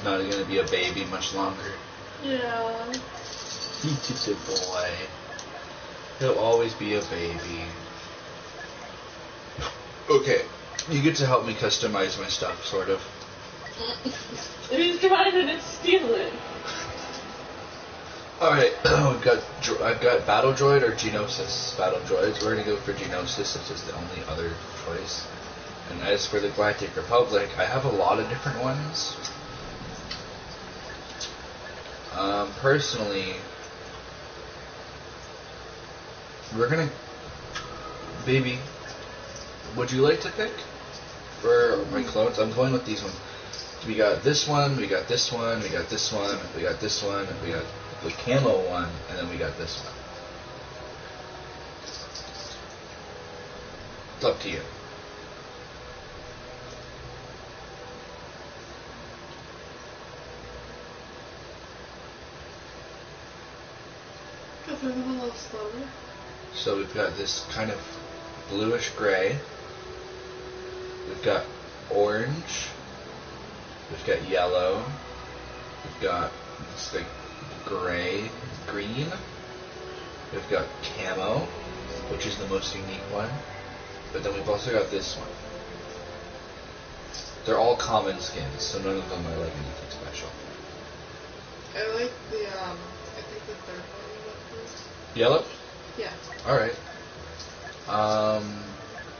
he's not going to be a baby much longer. Yeah. He's just a boy. He'll always be a baby. Okay, you get to help me customize my stuff, sort of. If he's trying to steal it. Alright, I've got Battle Droid or Geonosis. Battle Droids. We're gonna go for Geonosis since it's the only other choice. And as for the Galactic Republic, I have a lot of different ones. Personally, we're gonna... Baby, would you like to pick for my clones? I'm going with these ones. We got this one, we got this one, we got this one, we got this one, we got the camo one, and then we got this one. It's up to you. Because we're a little slower. So we've got this kind of bluish gray. We've got orange. We've got yellow. We've got this like green. We've got camo, which is the most unique one. But then we've also got this one. They're all common skins, so none of them are like anything special. I like the, I think the third one you went for. Yellow? Yeah. Alright.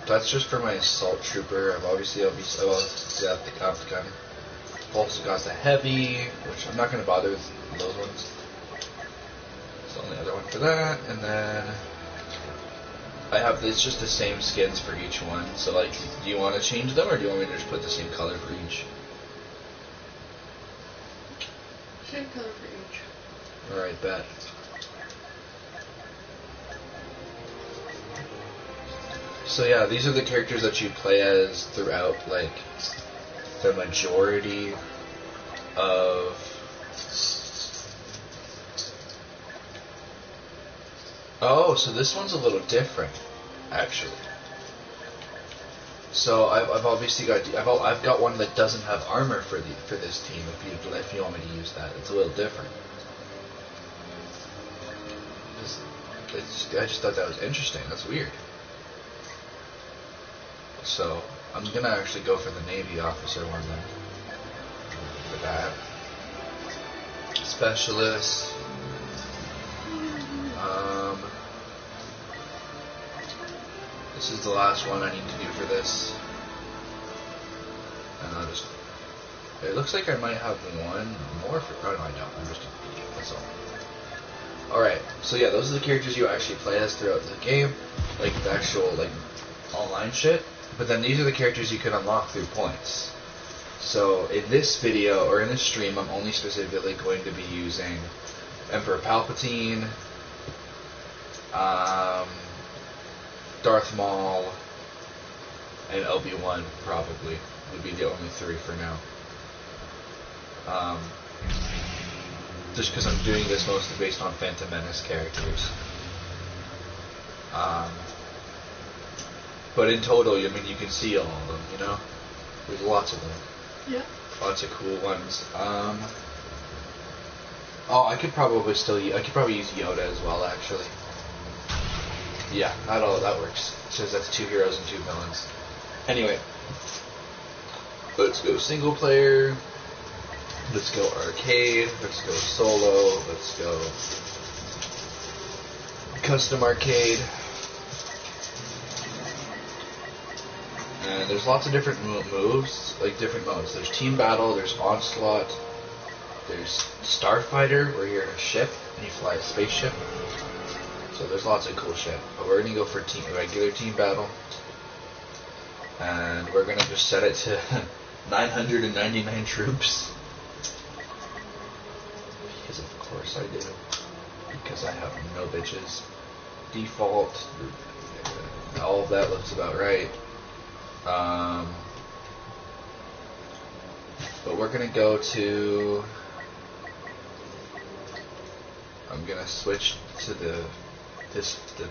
That's just for my assault trooper. I've obviously got the Captain. Also got the heavy, which I'm not going to bother with those ones. It's the only other one for that. And then I have, it's just the same skins for each one. So like, do you want to change them or do you want me to just put the same color for each? Same color for each. Alright, bet. So yeah, these are the characters that you play as throughout, like, the majority of... Oh, so this one's a little different, actually. So I've obviously got I've got one that doesn't have armor for this team. If you want me to use that, it's a little different. I just thought that was interesting. That's weird. So I'm gonna actually go for the Navy officer one then. For that. Specialist. This is the last one I need to do for this. And I'll just... It looks like I might have one more for... Oh no, I don't. I'm just... That's all. Alright, so yeah, those are the characters you actually play as throughout the game. Like, the actual, like, online shit. But then these are the characters you can unlock through points. So in this video, or in this stream, I'm only specifically going to be using Emperor Palpatine, Darth Maul, and Obi-Wan probably would be the only three for now. Just because I'm doing this mostly based on Phantom Menace characters. But in total, I mean, you can see all of them, you know? There's lots of them. Yeah. Lots of cool ones. Oh, I could probably use Yoda as well, actually. Yeah, that works. It says that's 2 heroes and 2 villains. Anyway, let's go single player. Let's go arcade. Let's go solo. Let's go custom arcade. And there's lots of different moves, like different modes. There's team battle, there's onslaught, there's starfighter, where you're in a ship and you fly a spaceship. So there's lots of cool shit. But we're gonna go for regular team battle, and we're gonna just set it to 999 troops. Because of course I do. Because I have no bitches. Default. All of that looks about right. But we're gonna go to... I'm gonna switch to the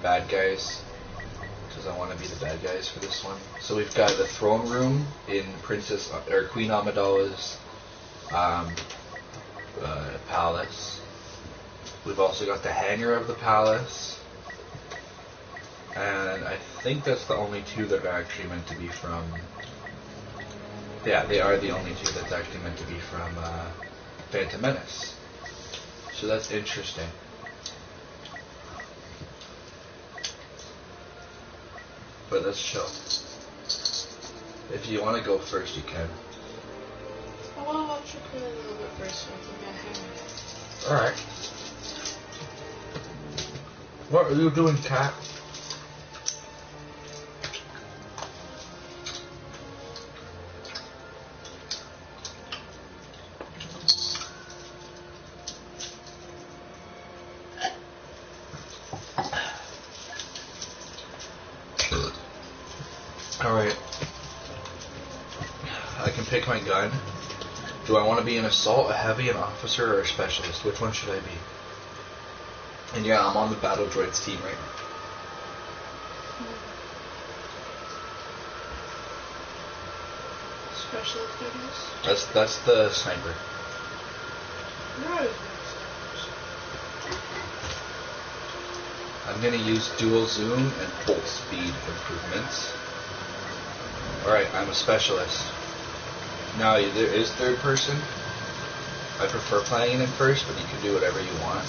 bad guys, because I want to be the bad guys for this one. So we've got the throne room in Queen Amidala's Palace. We've also got the hangar of the palace. And I think that's the only two that are actually meant to be from... Yeah, they are the only two that's actually meant to be from Phantom Menace. So that's interesting. But let's chill. If you want to go first, you can. I want to watch you play a little bit first so I can get hang. Alright. What are you doing, cat? Alright. I can pick my gun. Do I want to be an assault, a heavy, an officer, or a specialist? Which one should I be? And yeah, I'm on the Battle Droids team right now. Specialist, I guess? That's the sniper. You're always good I'm going to use dual zoom and bolt speed improvements. Alright, I'm a specialist. Now, there is third person. I prefer playing it in first, but you can do whatever you want.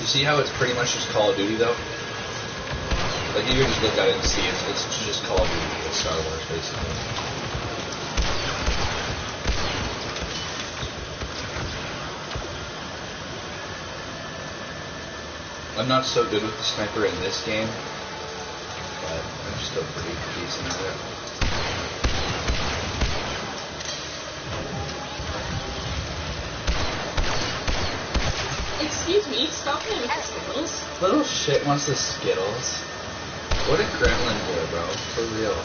You see how it's pretty much just Call of Duty, though? Like, you can just look at it and see it's just Call of Duty with Star Wars, basically. I'm not so good with the sniper in this game, but I'm still pretty decent at it. Excuse me, stop playing with the Skittles. Little shit wants the Skittles. What a gremlin boy, bro. For real.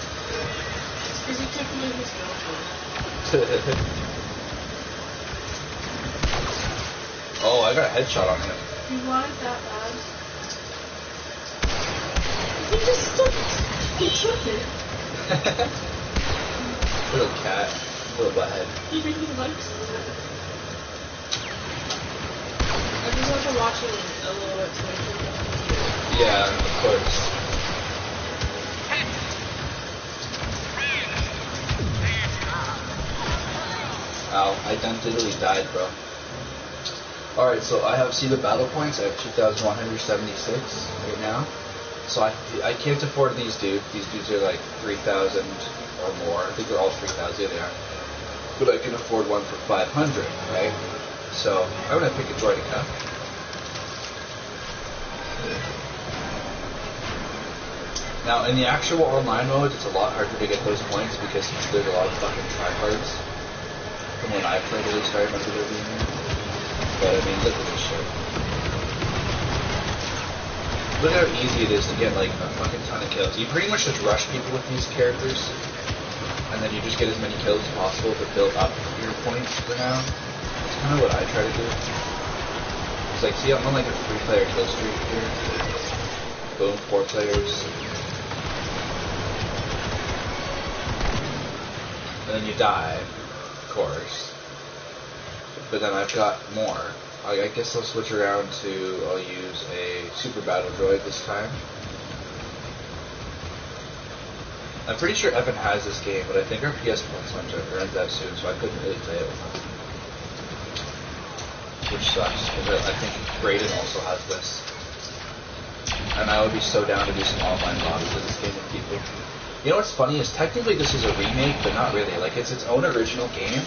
It's because he took me his girlfriend. Oh, I got a headshot on him. You wanted that bad? He just took it. He took it. Little cat. Little butthead. He really likes it. I just have to watch it a little bit so I can Yeah, of course. Ow, I done diddly died, bro. Alright, so I have, see the battle points? I have 2,176 right now. So I can't afford these dudes. These dudes are like 3,000 or more. I think they're all 3,000, yeah, they are. But I can afford one for 500, right? So I'm gonna pick a droidica. Now in the actual online mode, it's a lot harder to get those points because there's a lot of fucking tryhards. From when I played, at least I remember there being there. But I mean, look at this shit. Look how easy it is to get like a fucking ton of kills. You pretty much just rush people with these characters, and then you just get as many kills as possible to build up your points for now. That's kind of what I try to do. It's like, see, I'm on like a 3-player kill streak here. Boom, 4 players. And then you die, of course. But then I've got more. I guess I'll switch around to, I'll use a super battle droid this time. I'm pretty sure Evan has this game, but I think our PS Plus runs out soon, so I couldn't really play it with him. Which sucks, because I think Brayden also has this. And I would be so down to do some online lobbies of this game with people. You know what's funny is technically this is a remake, but not really. Like, it's its own original game,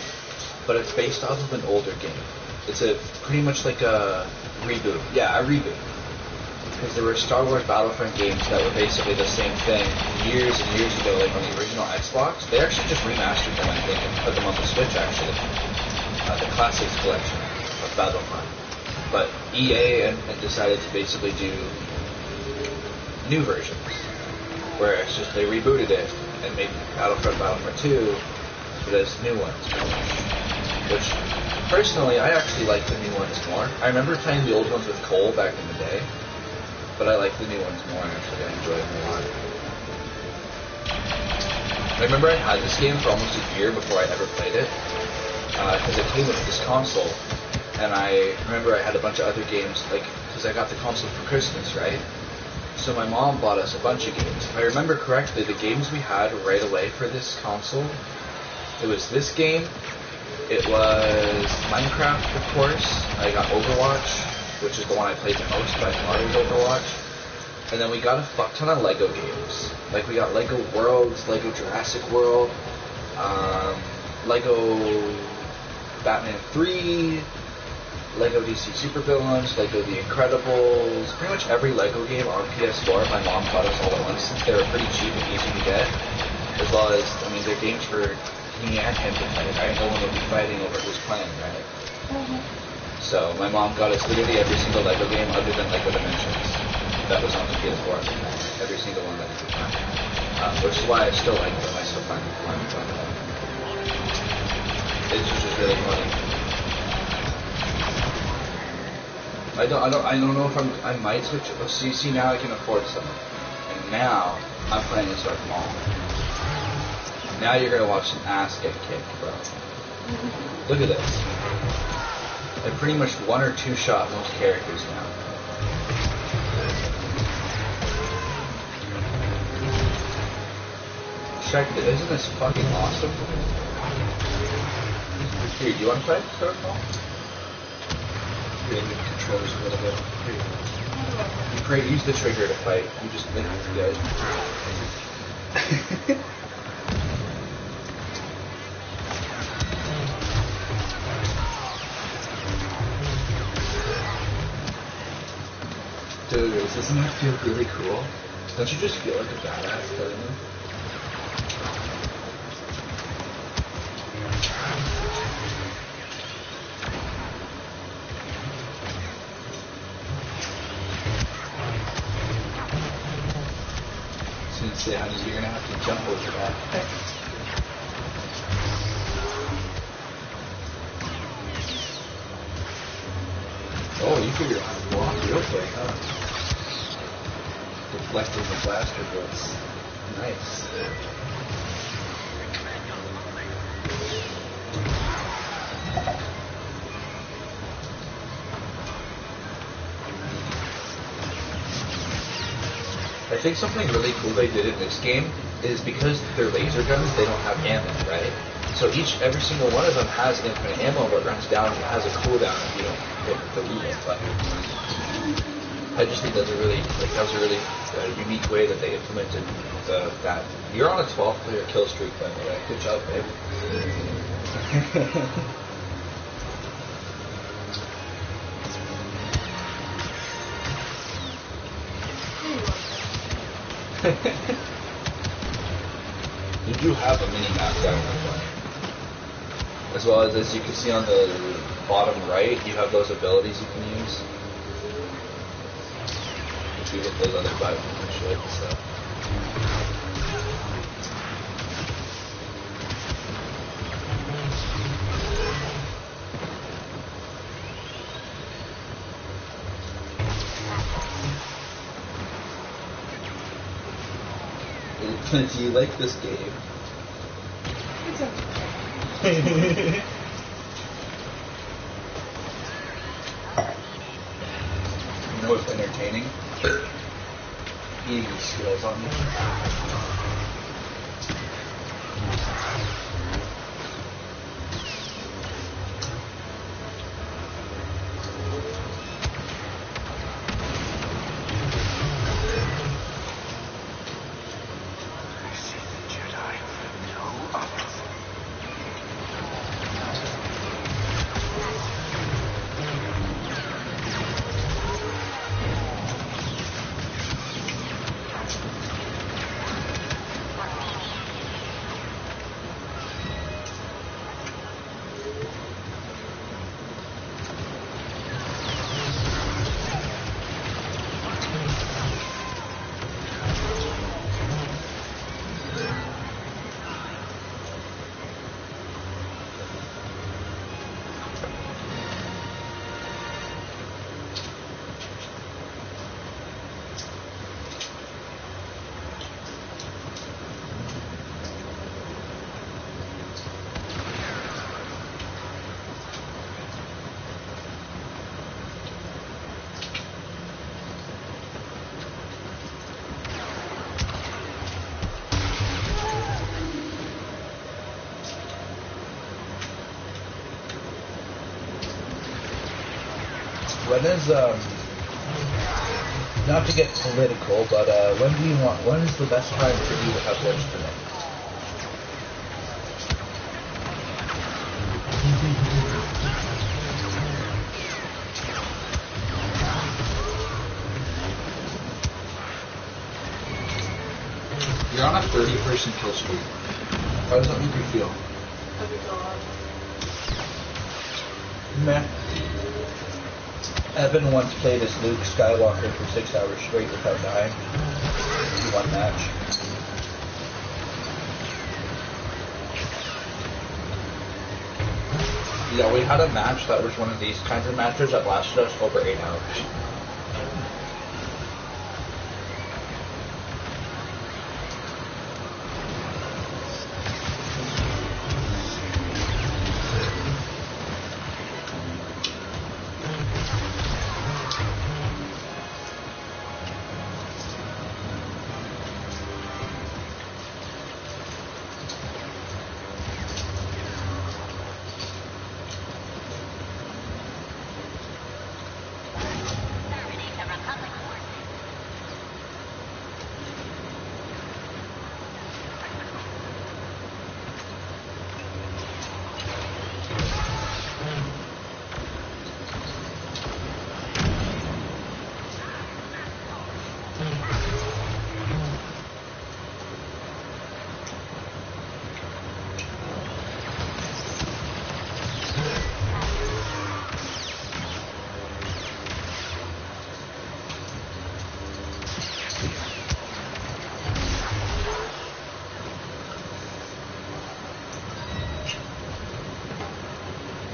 but it's based off of an older game. It's a pretty much like a reboot. Yeah, a reboot. Because there were Star Wars Battlefront games that were basically the same thing years and years ago, like on the original Xbox. They actually just remastered them, I think, and put them on the Switch, actually. The Classics collection of Battlefront. But EA and decided to basically do new versions, where it's just they rebooted it and made Battlefront 2, but as new ones. Which, personally, I actually like the new ones more. I remember playing the old ones with Cole back in the day, but I like the new ones more, actually. I enjoy them a lot. I remember I had this game for almost a year before I ever played it, because it came with this console, and I remember I had a bunch of other games, like, because I got the console for Christmas, right? So my mom bought us a bunch of games. If I remember correctly, the games we had right away for this console, it was this game, it was Minecraft, of course, I got Overwatch, which is the one I played the most, by far was Overwatch. And then we got a fuck ton of Lego games. Like, we got Lego Worlds, Lego Jurassic World, Lego Batman 3, Lego DC Supervillains, Lego The Incredibles, pretty much every Lego game on PS4 my mom bought us all at once since they were pretty cheap and easy to get. As well as, I mean, they're games for me and him to play, right? No one would be fighting over who's playing, right? Mm-hmm. So my mom got us literally every single Lego game other than Lego Dimensions that was on the PS4. Every single one that we could find. Which is why I still like them. I still find them fun to play them. It's just really funny. I don't know if I might switch. Oh, see, now I can afford some. And now I'm playing this like mom. Now you're gonna watch some ass get kicked, bro. Look at this. I pretty much one or two shot most characters now. Check this. Isn't this fucking awesome? Here, do you want to play? Start ball? Here, the controllers a little bit. Here. You pray, use the trigger to fight. You just think it's good. Dude, doesn't that feel really cool? Don't you just feel like a badass playing them? Say, honey, you're gonna have to jump over that. Oh, you figure out how to block real quick, huh? Deflecting the blaster bolts. Nice. I think something really cool they did in this game is because they're laser guns, they don't have ammo, right? So every single one of them has infinite ammo, but runs down and has a cooldown if you don't hit the reload button. I just think that was a really unique way that they implemented that. You're on a 12-player kill streak, by the way. Good job, babe. You do have a mini map down there. As well as you can see on the bottom right, you have those abilities you can use. If you hit those other buttons and shit, so. Do you like this game? It's okay. You know what's entertaining? Eating these skills on me. When is not to get political, but when is the best time for you to have lunch tonight? You're on a 30-person kill streak. How does that make you feel? That'd be God. Meh. Evan once played as Luke Skywalker for 6 hours straight without dying. He won match. Yeah, we had a match that was one of these kinds of matches that lasted us over 8 hours.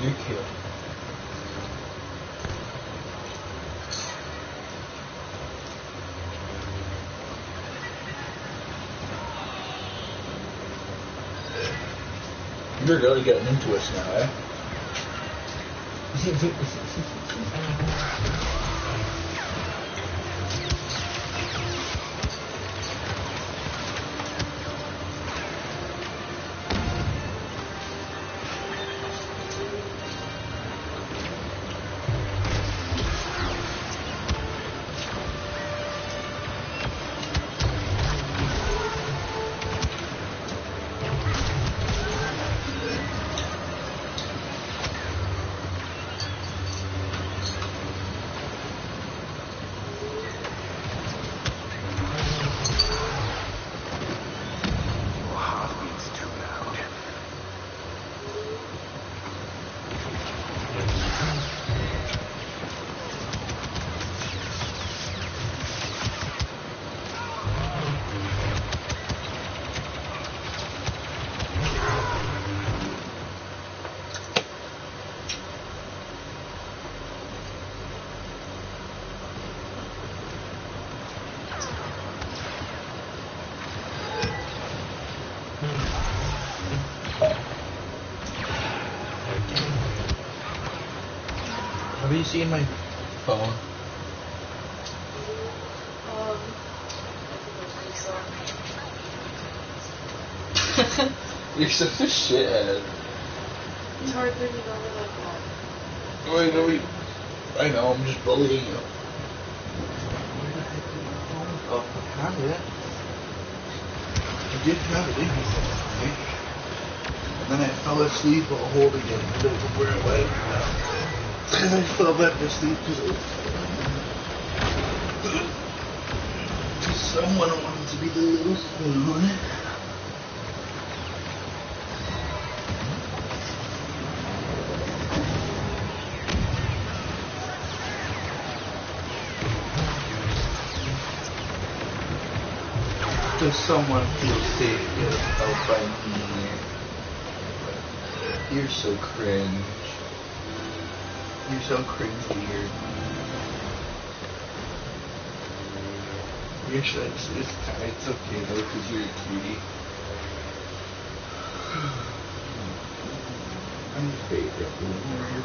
You're cute. You're really getting into us now, eh? Have you seen my phone? I think it You're such a shithead. it's hard thinking over like that. I know, I'm just bullying you. Where the heck did my phone go? I have it. I did have it in here. And then I fell asleep while holding it. I don't know where it went. And I fell back asleep because someone wanted to be the little spoon. Does someone feel safe getting held by me? You're so cringe. You're so cringe weird. You're so, it's okay though, because you're a cutie. I'm your favorite weird.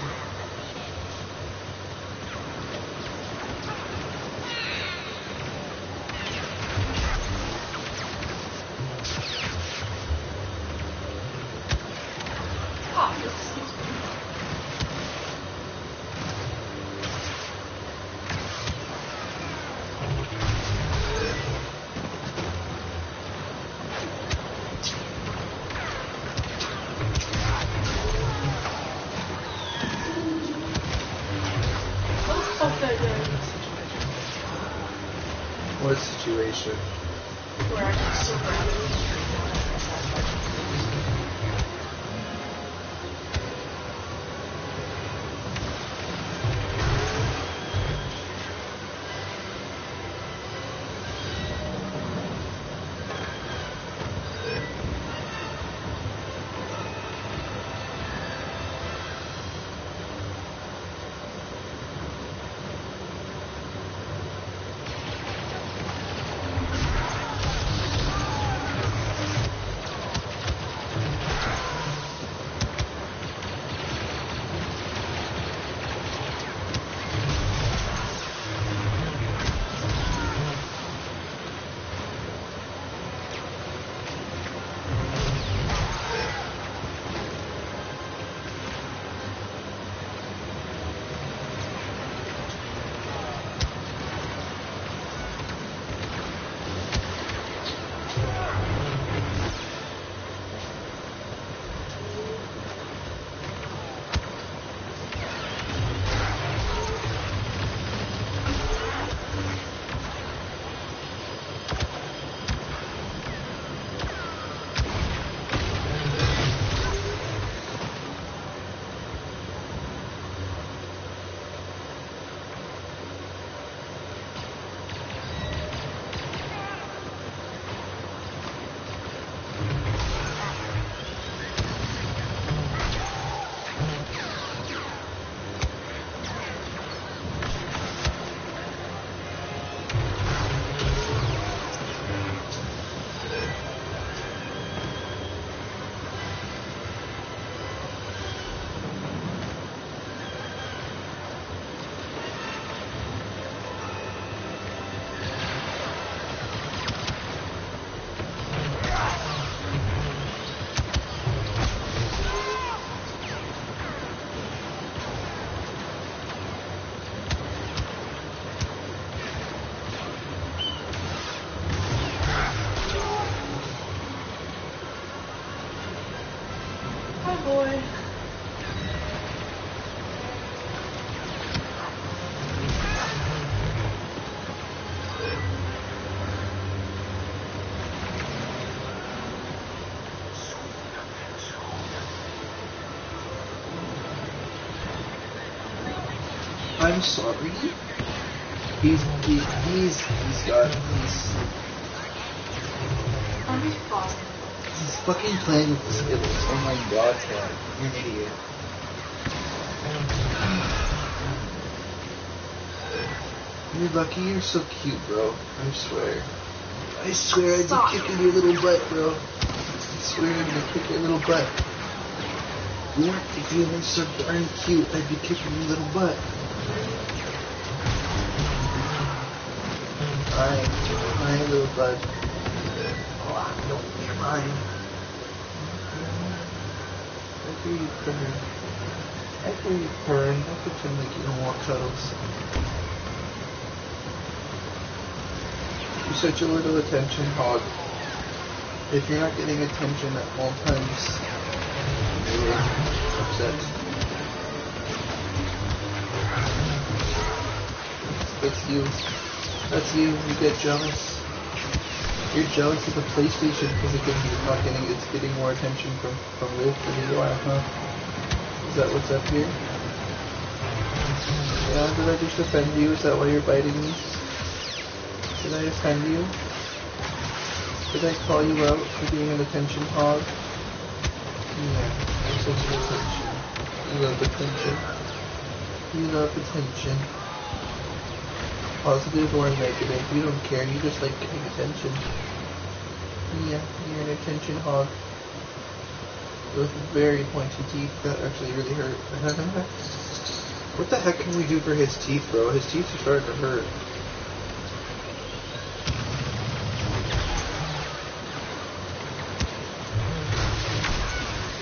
What situation? Where I can so randomly boy. I'm sorry. He's fucking playing with the Skittles. Oh my god, Ted. You're an idiot. You're lucky you're so cute, bro. I swear. I swear I'd be kicking your little butt, bro. I swear I'd be kicking your little butt. If you weren't so darn cute, I'd be kicking your little butt. Hi, little bud. Oh, don't be mine. I hear you purring. I hear you purring. Don't pretend like you don't want cuddles. You're such a little attention hog. If you're not getting attention at all times, you're really upset. That's you. That's you. You get jealous. You're jealous of the PlayStation because it's getting more attention from Liv than you are, huh? Is that what's up here? Yeah, did I just offend you? Is that why you're biting me? Did I offend you? Did I call you out for being an attention hog? Yeah, I'm such an attention. You love attention. You love attention. Positive or negative, you don't care, you just like getting attention. Yeah, you're an attention hog. With very pointy teeth that actually really hurt. What the heck can we do for his teeth, bro? His teeth are starting to hurt.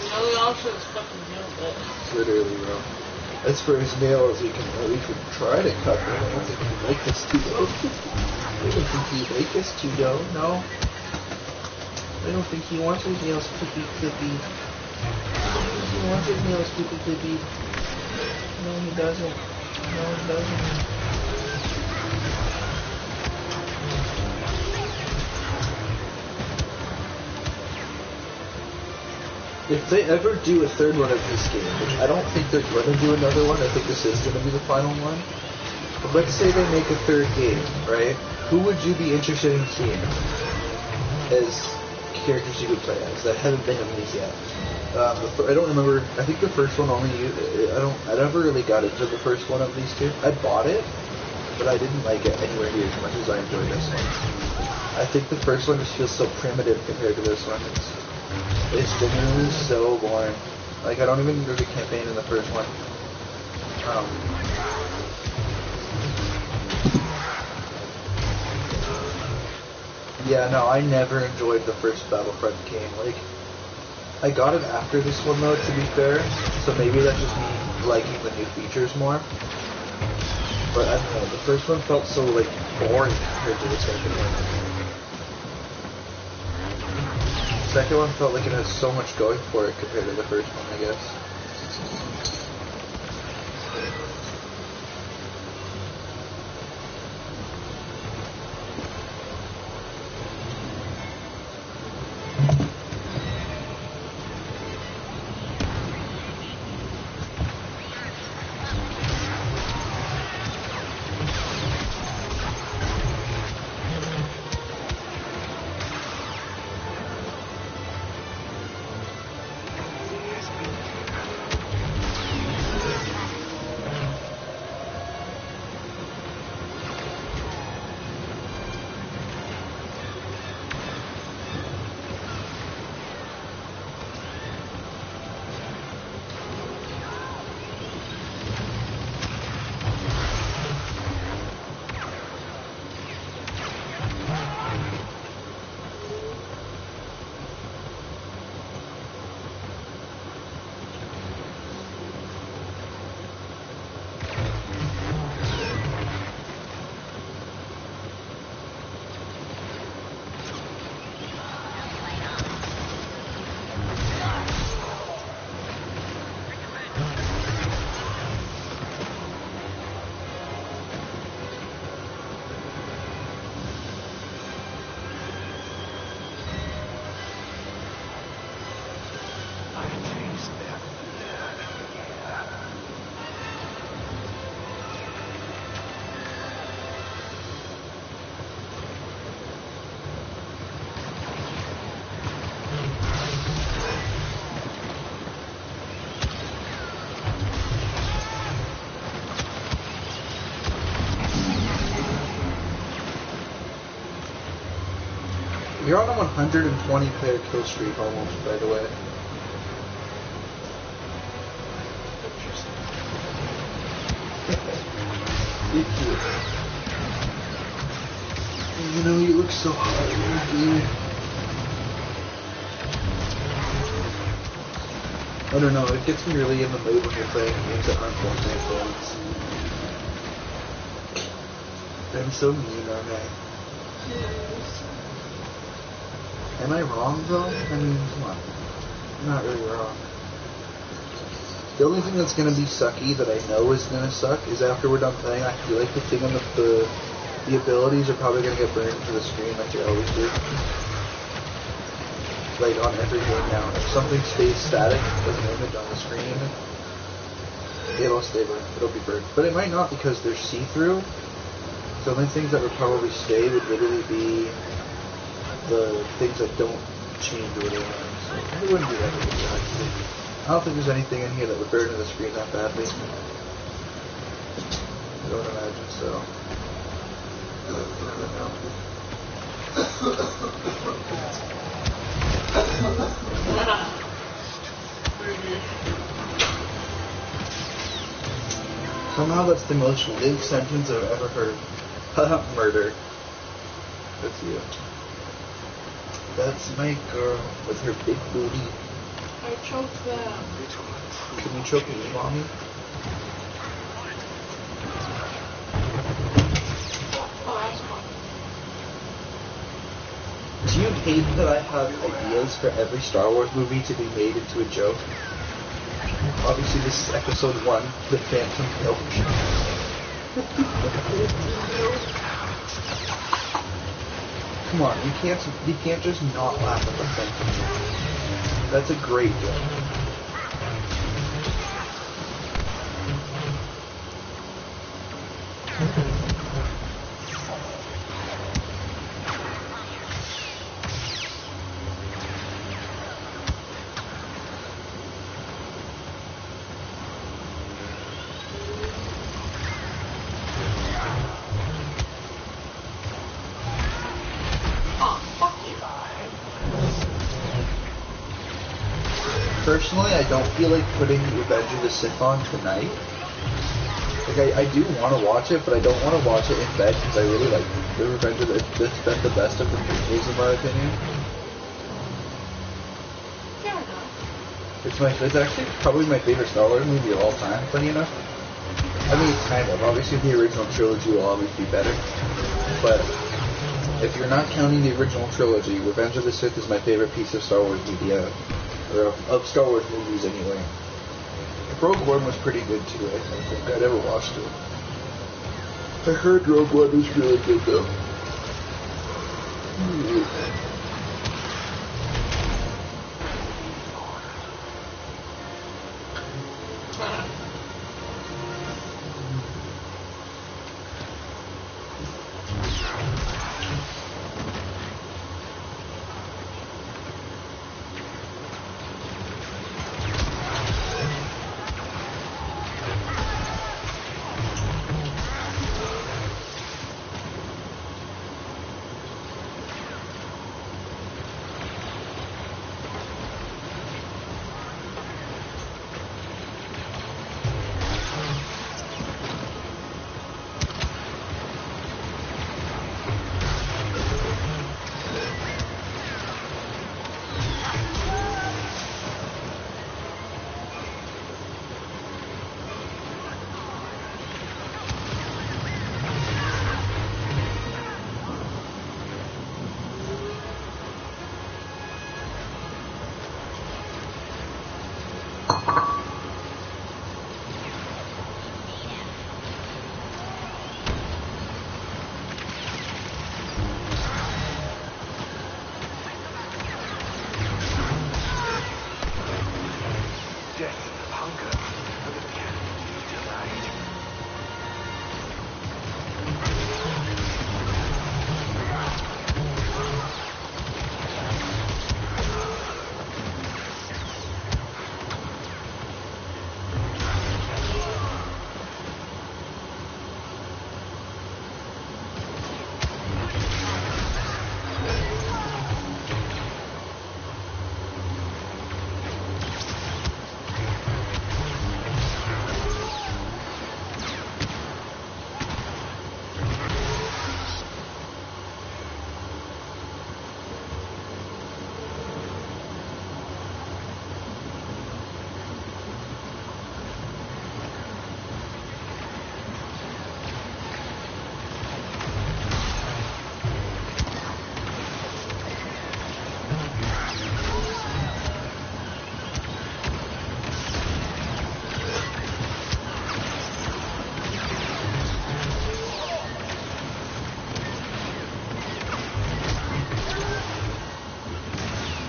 The only option is fucking nail it. Literally, bro. As for his nails, we can try to cut them. I don't think he'd like us to, though. I don't think he'd like us to, though. No. I don't think he wants his nails clippy. He wants his nails clippy. No, he doesn't. No, he doesn't. If they ever do a third one of this game, which I don't think they're going to do another one, I think this is going to be the final one. But let's say they make a third game, right? Who would you be interested in seeing as characters you could play as that haven't been in these yet? I don't remember. I think the first one only. I never really got into the first one of these two. I bought it, but I didn't like it anywhere near as much as I enjoyed this one. I think the first one just feels so primitive compared to this one. It's genuinely so boring. Like, I don't even enjoy the campaign in the first one. Yeah, no, I never enjoyed the first Battlefront game. Like, I got it after this one though, to be fair, so maybe that's just me liking the new features more. But I don't know, the first one felt so, like, boring compared to the second one. The second one felt like it has so much going for it compared to the first one, I guess. You're on a 120 player kill streak almost, by the way. You know, you look so hot, dude. I don't know, it gets me really in the mood when you're playing games that aren't Fortnite games. I'm so mean, aren't I? Yes. Am I wrong, though? I mean, come on. I'm not really wrong. The only thing that's going to be sucky that I know is going to suck is after we're done playing, I feel like the thing on the abilities are probably going to get burned into the screen like they always do. Like on every game now. If something stays static as an image on the screen, it'll stay burned. It'll be burned. But it might not because they're see-through. The only things that would probably stay would literally be the things that don't change or whatever. So it wouldn't be that big of a deal, actually. I don't think there's anything in here that would burn to the screen that badly. I don't imagine so. You never know. Somehow that's the most live sentence I've ever heard. Murder. That's you. That's my girl with her big booty. I choked them. Can you choke me, mommy? Oh, that's fun. Do you hate that I have ideas for every Star Wars movie to be made into a joke? Obviously this is episode 1, The Phantom Milk. Come on, you can't just not laugh at the Phantom Milk. That's a great joke. Personally, I don't feel like putting Revenge of the Sith on tonight. Like, I do want to watch it, but I don't want to watch it in bed because I really like the Revenge of the Sith, the best of the prequels, in my opinion. Fair enough. It's actually probably my favorite Star Wars movie of all time, funny enough. I mean, kind of. Obviously, the original trilogy will always be better. But if you're not counting the original trilogy, Revenge of the Sith is my favorite piece of Star Wars media. Or of Star Wars movies, anyway. Rogue One was pretty good, too, I think. I never watched it. I heard Rogue One was really good, though.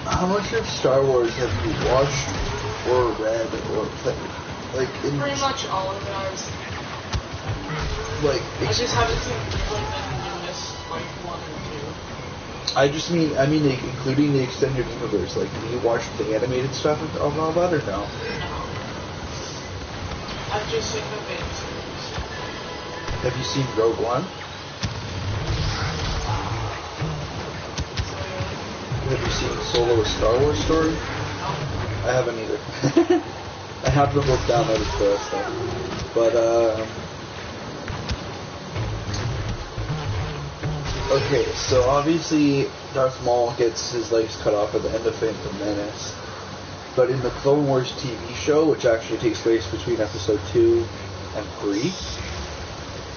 How much of Star Wars have you watched or read or played? Like in Pretty much all of it. I I just haven't seen like the newest like 1 and 2. I mean, like, including the extended universe. Like, have you watched the animated stuff and all that, or no? No. I've just seen the main series. Have you seen Rogue One? Have you seen Solo: A Star Wars Story? No. I haven't either. I have them both downloaded for us though. But okay, so obviously Darth Maul gets his legs cut off at the end of Phantom Menace. But in the Clone Wars TV show, which actually takes place between episode 2 and 3,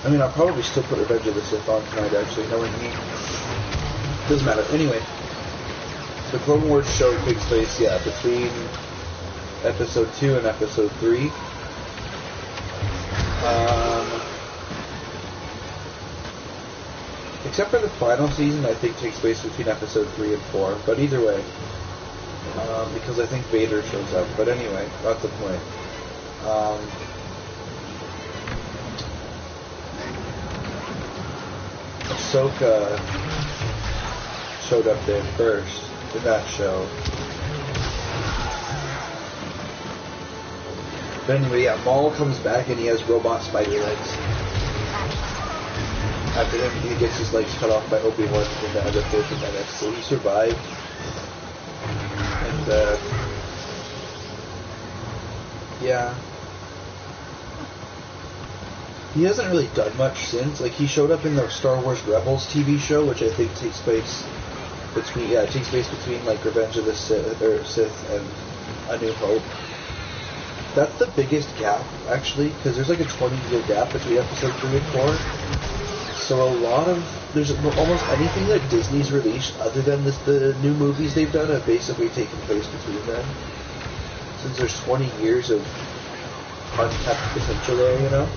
I mean, I'll probably still put Revenge of the Sith on tonight, actually, knowing me. Doesn't matter. Anyway, the Clone Wars show takes place, between episode 2 and episode 3. Except for the final season, I think takes place between episode 3 and 4. But either way, because I think Vader shows up. But anyway, not the point. Ahsoka showed up there first in that show. But anyway, yeah, Maul comes back and he has robot spider legs. After him, he gets his legs cut off by Obi-Wan in the other Phantom Menace, so he survived. And, yeah. He hasn't really done much since. Like, he showed up in the Star Wars Rebels TV show, which I think takes place between, like, Revenge of the Sith and A New Hope. That's the biggest gap, actually, because there's like a 20-year gap between episode 3 and 4. So there's almost anything that Disney's released other than the new movies they've done have basically taken place between them. Since there's 20 years of untapped potential there, you know?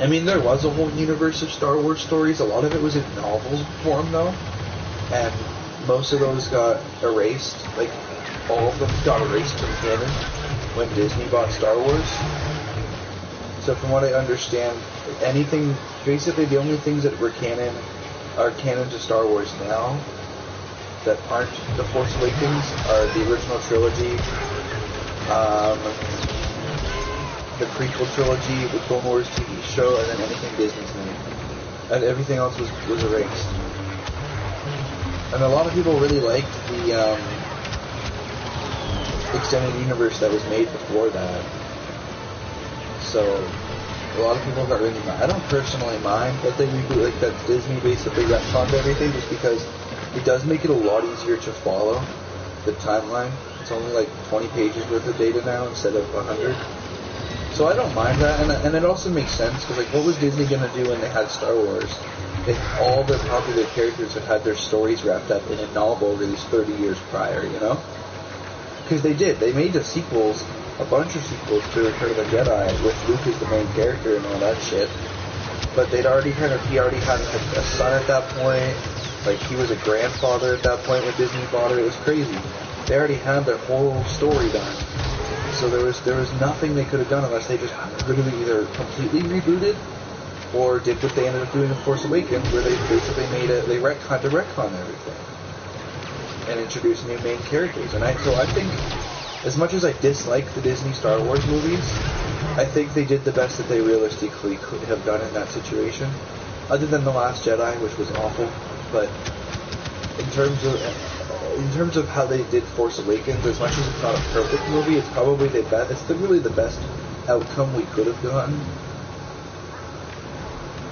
I mean, there was a whole universe of Star Wars stories. A lot of it was in novel form, though. And most of those got erased. Like, all of them got erased from canon when Disney bought Star Wars. So from what I understand, basically the only things that were canon are canon to Star Wars now that aren't The Force Awakens are the original trilogy, the prequel trilogy, the Clone Wars TV show, and then anything Disney's made. And everything else was erased. And a lot of people really liked the extended universe that was made before that. So a lot of people got really mad. I don't personally mind that they reboot, like that Disney basically retconned everything, just because it does make it a lot easier to follow the timeline. It's only like 20 pages worth of data now instead of 100. So I don't mind that, and it also makes sense, because like, what was Disney going to do when they had Star Wars if all their popular characters had their stories wrapped up in a novel released 30 years prior, you know? Because they did. They made the sequels, a bunch of sequels to Return of the Jedi, with Luke as the main character and all that shit. But he already had a son at that point. Like, he was a grandfather at that point when Disney bought it. It was crazy. They already had their whole story done. So there was nothing they could have done unless they just literally either completely rebooted or did what they ended up doing in Force Awakens, where they basically they retcon everything and introduced new main characters. So I think, as much as I dislike the Disney Star Wars movies, I think they did the best that they realistically could have done in that situation, other than The Last Jedi, which was awful. But in terms of how they did Force Awakens, as much as it's not a perfect movie, it's probably the best. It's really the best outcome we could have gotten,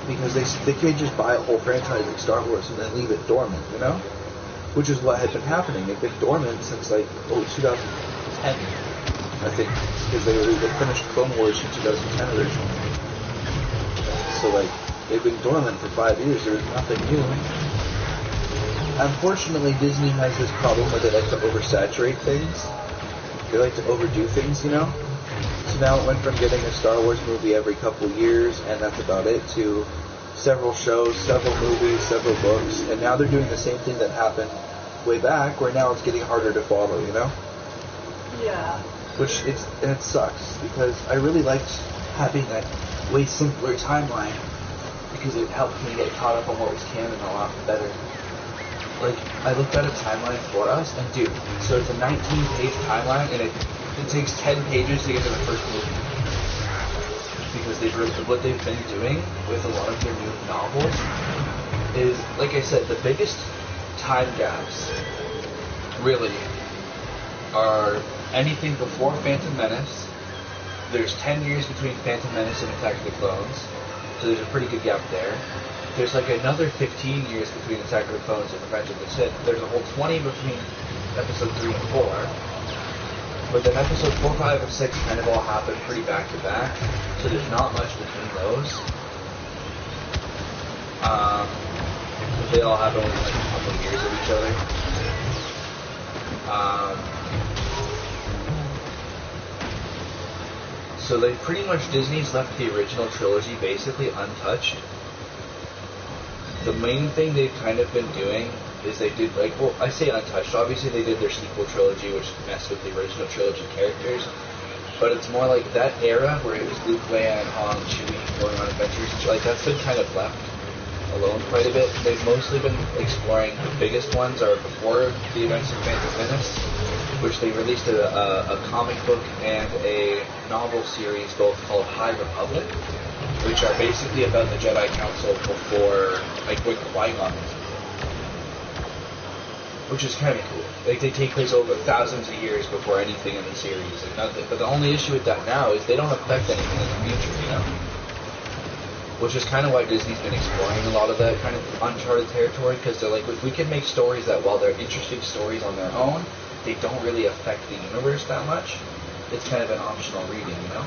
because they can't just buy a whole franchise like Star Wars and then leave it dormant, you know? Which is what had been happening. They've been dormant since 2010, I think, because they finished Clone Wars in 2010 originally. So they've been dormant for 5 years. There's nothing new. Unfortunately, Disney has this problem where they like to oversaturate things. They like to overdo things, you know? So now it went from getting a Star Wars movie every couple years, and that's about it, to several shows, several movies, several books, and now they're doing the same thing that happened way back, where now it's getting harder to follow, you know? Yeah. It sucks, because I really liked having that way simpler timeline, because it helped me get caught up on what was canon a lot better. Like, I looked at a timeline for us, and dude, so it's a 19-page timeline, and it takes 10 pages to get to the first movie. Because what they've been doing with a lot of their new novels is, like I said, the biggest time gaps really are anything before Phantom Menace. There's 10 years between Phantom Menace and Attack of the Clones, so there's a pretty good gap there. There's like another 15 years between Attack of the Clones and Revenge of the Sith. There's a whole 20 between episode 3 and 4. But then episode 4, 5, and 6 kind of all happen pretty back to back, so there's not much between those. They all happen within like a couple of years of each other. So they pretty much, Disney's left the original trilogy basically untouched. The main thing they've kind of been doing is they did, like, well, I say untouched. Obviously, they did their sequel trilogy, which messed with the original trilogy characters. But it's more like that era where it was Luke, Leia, and Han, and Chewie going on adventures. Like, that's been kind of left alone quite a bit. They've mostly been exploring, the biggest ones are before the events of Phantom Menace, which they released a comic book and a novel series, both called High Republic, which are basically about the Jedi Council before, like, when Qui-Gon was, which is kind of cool. Like, they take place over thousands of years before anything in the series and nothing. But the only issue with that now is they don't affect anything in the future, you know? Which is kind of why Disney's been exploring a lot of that kind of uncharted territory, because they're like, if we can make stories that, while they're interesting stories on their own, they don't really affect the universe that much, it's kind of an optional reading, you know?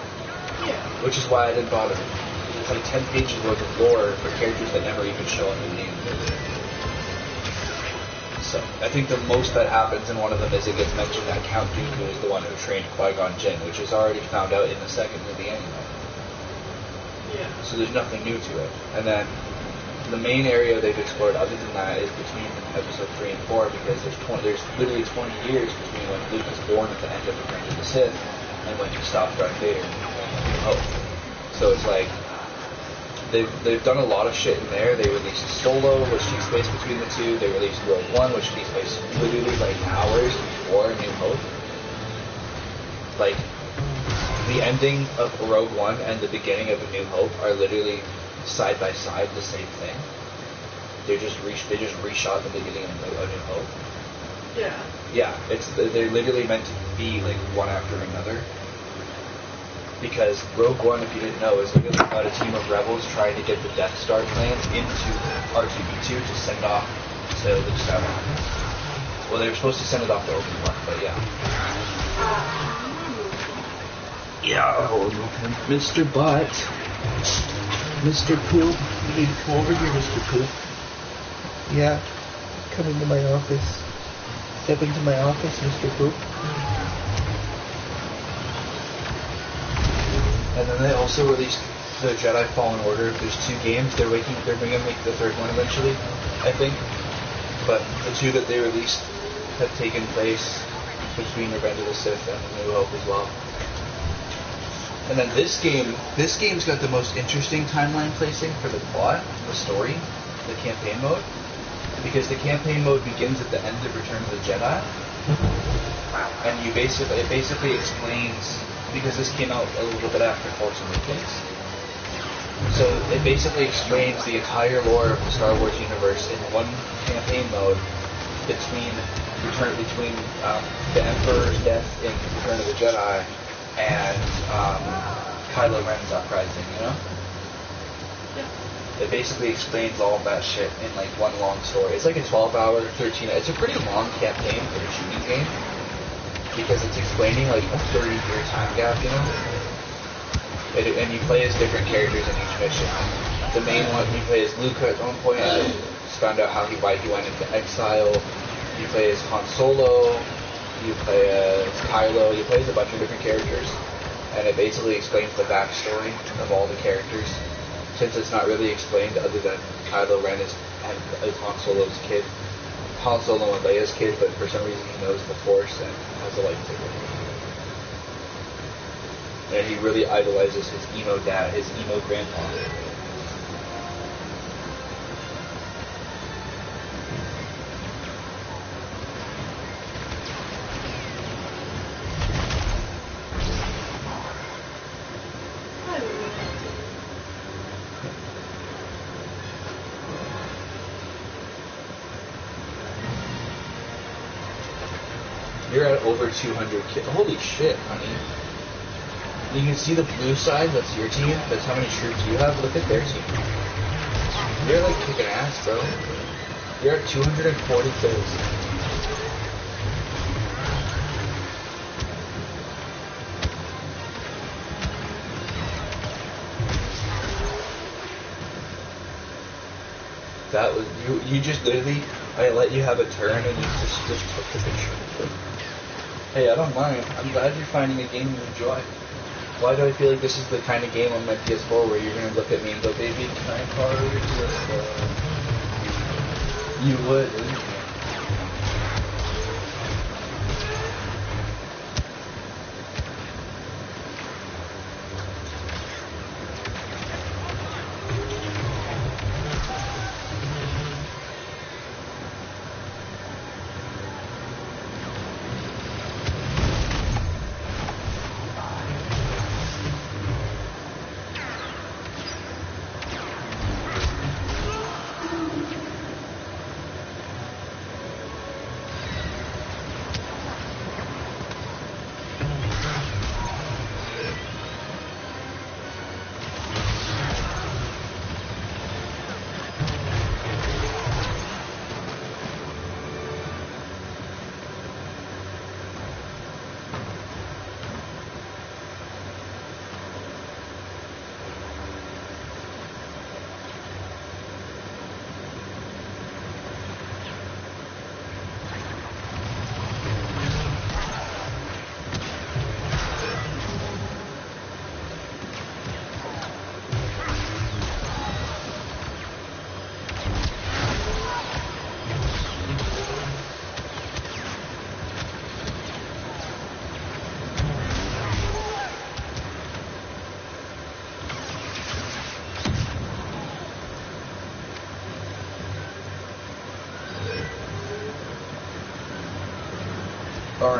Yeah. Which is why I didn't bother. It's like 10 pages worth of lore for characters that never even show in the game. So, I think the most that happens in one of them is it gets mentioned that Count Dooku is the one who trained Qui-Gon Jinn, which is already found out in the second movie anyway. Yeah. So there's nothing new to it. And then the main area they've explored other than that is between episode 3 and 4, because there's literally 20 years between when Luke is born at the end of Return of the Sith and when he stops Darth Vader. Oh. So it's like they've done a lot of shit in there. They released Solo, which takes place between the two. They released Rogue One, which takes place literally like hours before A New Hope. Like, the ending of Rogue One and the beginning of A New Hope are literally side by side the same thing. They just reshot the beginning of A New Hope. Yeah. Yeah, they're literally meant to be like one after another. Because Rogue One, if you didn't know, is literally about a team of rebels trying to get the Death Star plans into R2-D2 to send off to Luke Skywalker. Well, they were supposed to send it off to Obi-Wan, but yeah. Yeah, Mr. Butt. Mr. Poop. You need to come over here, Mr. Poop. Yeah. Come into my office. Step into my office, Mr. Poop. And then they also released the Jedi Fallen Order. There's 2 games. They're going to make the 3rd one eventually, I think. But the 2 that they released have taken place between Revenge of the Sith and A New Hope as well. And then this game's got the most interesting timeline placing for the plot, the story, the campaign mode. Because the campaign mode begins at the end of Return of the Jedi. And it basically explains, because this came out a little bit after Force Awakens. So it basically explains the entire lore of the Star Wars universe in one campaign mode between the Emperor's death in Return of the Jedi and Kylo Ren's uprising, you know? Yeah. It basically explains all of that shit in like one long story. It's like a 12-hour, 13. It's a pretty long campaign for a shooting game because it's explaining like a 30-year time gap, you know? And you play as different characters in each mission. The main one you play as Luke at one point, and just found out why he went into exile. You play as Han Solo. You play as Kylo. You play as a bunch of different characters, and it basically explains the backstory of all the characters. Since it's not really explained other than Kylo Ren is Han Solo's kid, Han Solo and Leia's kid, but for some reason he knows the Force and has a lightsaber. And he really idolizes his emo dad, his emo grandpa. You're at over 200 kills. Holy shit, honey. You can see the blue side, that's your team. That's how many troops you have. Look at their team. You're like kicking ass, bro. You're at 240 kills. That was, you just literally, I let you have a turn and you just took the picture. Hey, I don't mind. I'm glad you're finding a game you enjoy. Why do I feel like this is the kind of game on my PS4 where you're going to look at me and go, baby, can I borrow your PS4? You would, wouldn't you?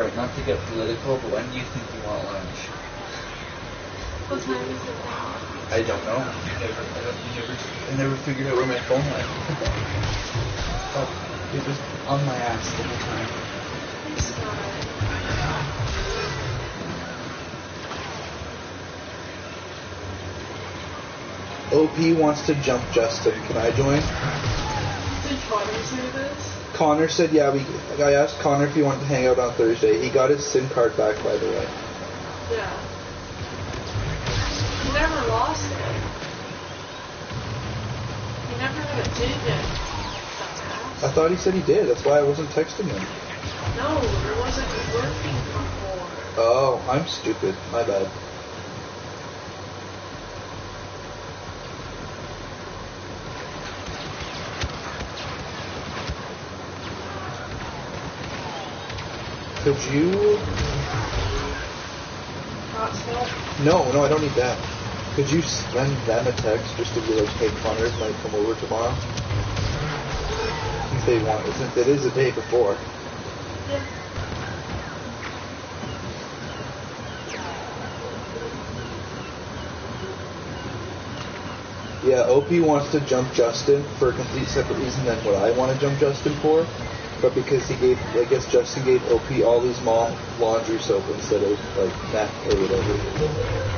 Alright, not to get political, but when do you think you want lunch? What time is it now? I don't know. I never figured out where my phone went. Oh, it was on my ass the whole time. It's not. OP wants to jump Justin. Can I join? Did Connor say this? Connor said, yeah, I asked Connor if he wanted to hang out on Thursday. He got his SIM card back, by the way. Yeah. He never lost it. He never had a digit. I thought he said he did. That's why I wasn't texting him. No, it wasn't working before. Oh, I'm stupid. My bad. Could you... Hotspot? No, I don't need that. Could you send them a text just to be like, hey, Connor might come over tomorrow? Since they want it, since it is the day before. Yeah. Yeah, OP wants to jump Justin for a complete separate reason than what I want to jump Justin for. But because I guess Justin gave OP all these mom laundry soap instead of like meth or whatever.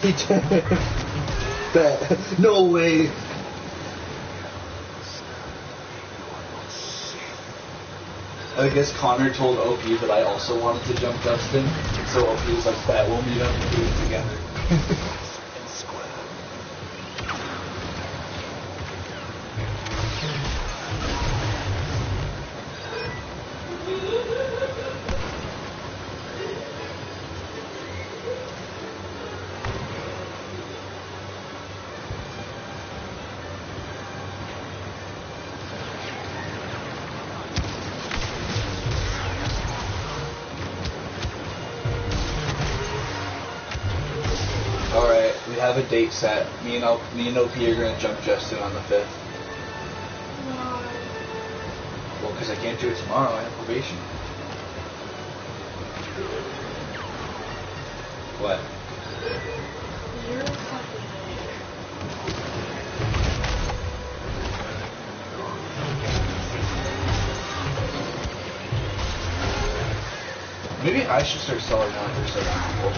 He that no way. I guess Connor told OP that I also wanted to jump Justin, so OP was like, "Bet we'll meet up and do it together." Alright, we have a date set. Me and OP are gonna jump Justin on the 5th. Why? Well, because I can't do it tomorrow. I have probation. What? You're a fucking Maybe I should start selling laundry soap to people.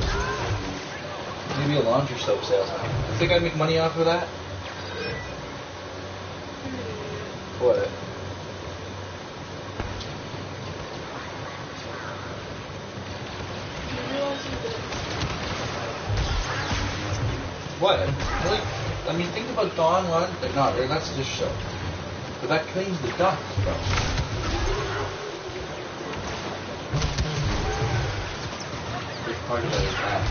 Maybe a laundry soap salesman. You think I'd make money off of that? What? What? I mean, think about Dawn one. No, that's dish soap. But that cleans the ducts, bro. Big part of that is that.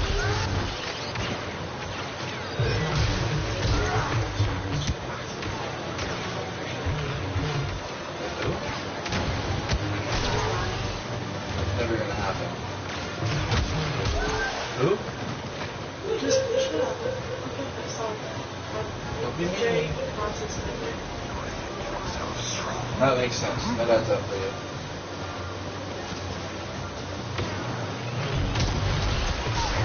Never gonna happen. Who? Just shut up. Okay, I saw that. Don't be Jay mean. Francis Nicker. That makes sense. That adds up for you.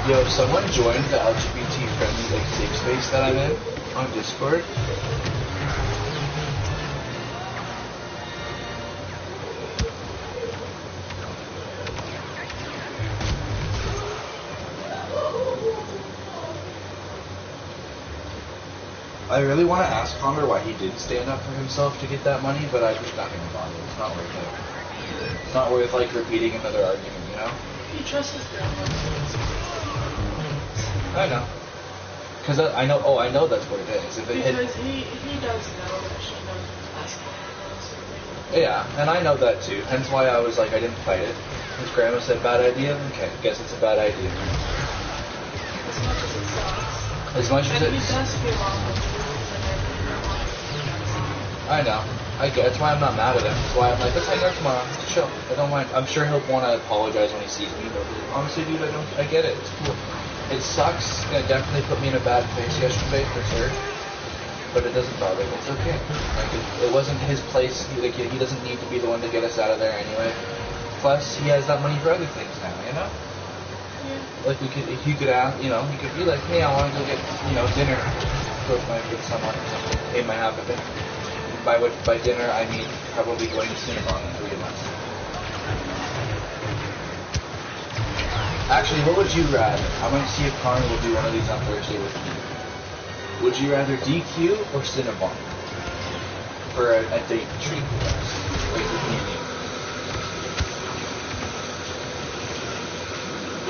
Yo, someone joined the LGBT friendly like safe space that I'm in on Discord. I really want to ask Connor why he didn't stand up for himself to get that money, but I'm just not going to bother. It's not worth it. It's not worth like repeating another argument, you know? He trusts his grandma. I know. Because I know. Oh, I know that's what it is. If it had, Because he does know that she knows basketball. yeah, and I know that too. Hence why I was like, I didn't fight it. His grandma said bad idea. Okay, guess it's a bad idea. As much as And he it's... does feel awful too, like I know. I get. That's why I'm not mad at him. That's why I'm like, let's hang out tomorrow. Just chill. I don't mind. I'm sure he'll want to apologize when he sees me, but honestly, dude, I get it. It's cool. It sucks. It definitely put me in a bad place yesterday, for sure. But it doesn't bother me. It's okay. Like, it wasn't his place. He doesn't need to be the one to get us out of there anyway. Plus, he has that money for other things now, you know? Yeah. Like, if you could ask, you know, he could be like, hey, I want to go get, you know, dinner with someone or something. Pay my half of it. By dinner, I mean probably going to Cinnabon in 3 months. Actually, what would you rather? I might see if Connor will do one of these on Thursday with me. Would you rather DQ or Cinnabon for a date treat with us? Like with me and you?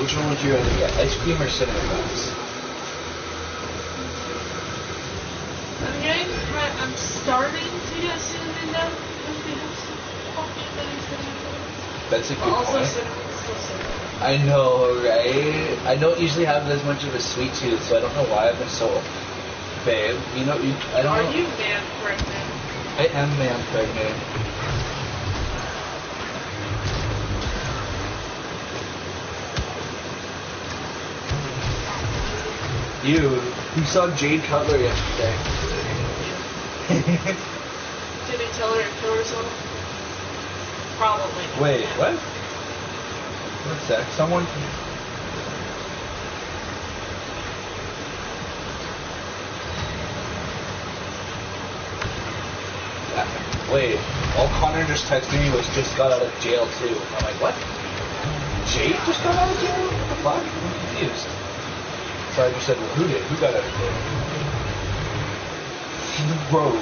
Which one would you rather get? Ice cream or cinnamon buns? I'm starting to get cinnamon down because they have some fucking many cinnamon buns. That's a good But also point. cinnamon, still cinnamon. I know, right? I don't usually have as much of a sweet tooth, so I don't know why I've been so... Babe, you know, I don't Are know. you man pregnant? I am man pregnant. You saw Jade Cutler yesterday. Did he tell her to kill herself? Probably. Wait, what? One sec, someone... Wait, all Connor just texted me was just got out of jail too. I'm like, what? Jade just got out of jail? What the fuck? I'm confused. So I just said, well, who did? Who got out of jail? Bro.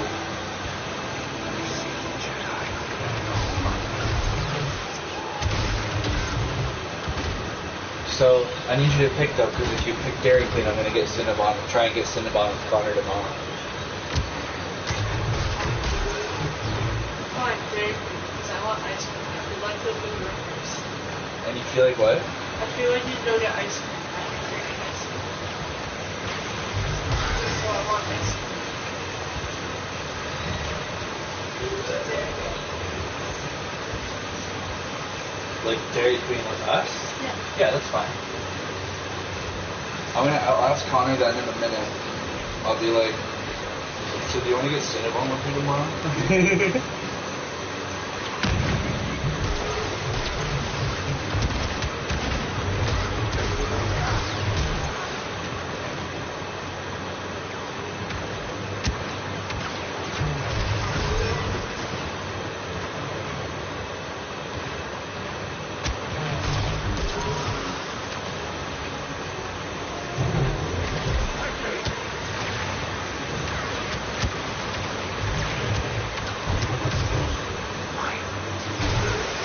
So I need you to pick though, because if you pick Dairy Queen, I'm gonna get Cinnabon. Try and get Cinnabon with Connor tomorrow. Because I want ice cream. I feel like the Blue Rippers. And you feel like what? I feel like you'd go get ice cream. I can drink ice cream. So I want ice cream. Like Dairy Queen with us? Yeah. Yeah, that's fine. I'll ask Connor that in a minute. I'll be like, so do you want to get Cinnabon with me tomorrow?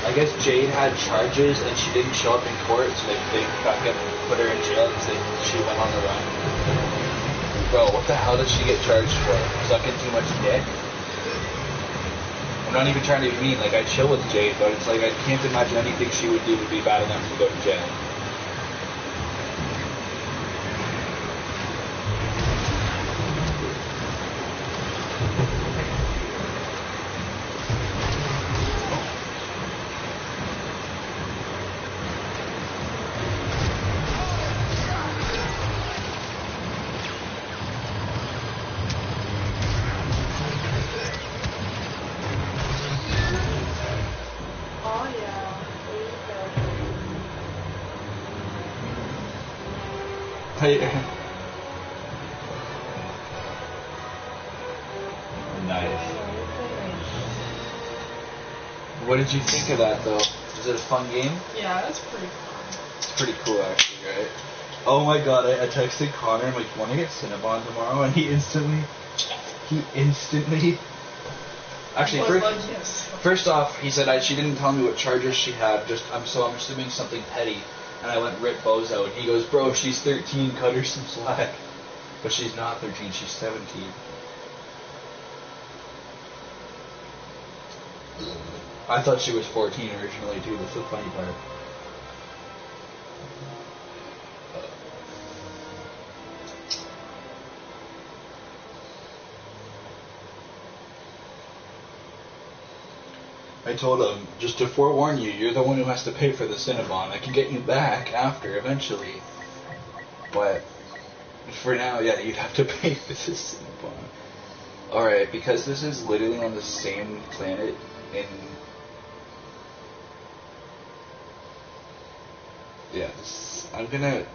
I guess Jade had charges and she didn't show up in court, so they fucking put her in jail because she went on the run. Bro, what the hell did she get charged for? Sucking too much dick? I'm not even trying to be mean, like I chill with Jade, but it's like I can't imagine anything she would do would be bad enough to go to jail. Oh yeah. There you go. Nice. What did you think of that though? Was it a fun game? Yeah, that's pretty fun. It's pretty cool actually, right? Oh my god, I texted Connor, I'm like, want to get Cinnabon tomorrow? And he instantly... Actually, first off, he said she didn't tell me what charges she had, so I'm assuming something petty. And I went rip bozo, and he goes, bro, she's 13, cut her some slack. But she's not 13, she's 17. I thought she was 14 originally too, that's the funny part. I told him, just to forewarn you, you're the one who has to pay for the Cinnabon. I can get you back after, eventually. But for now, yeah, you'd have to pay for the Cinnabon. Alright, because this is literally on the same planet in... Yeah, I'm gonna...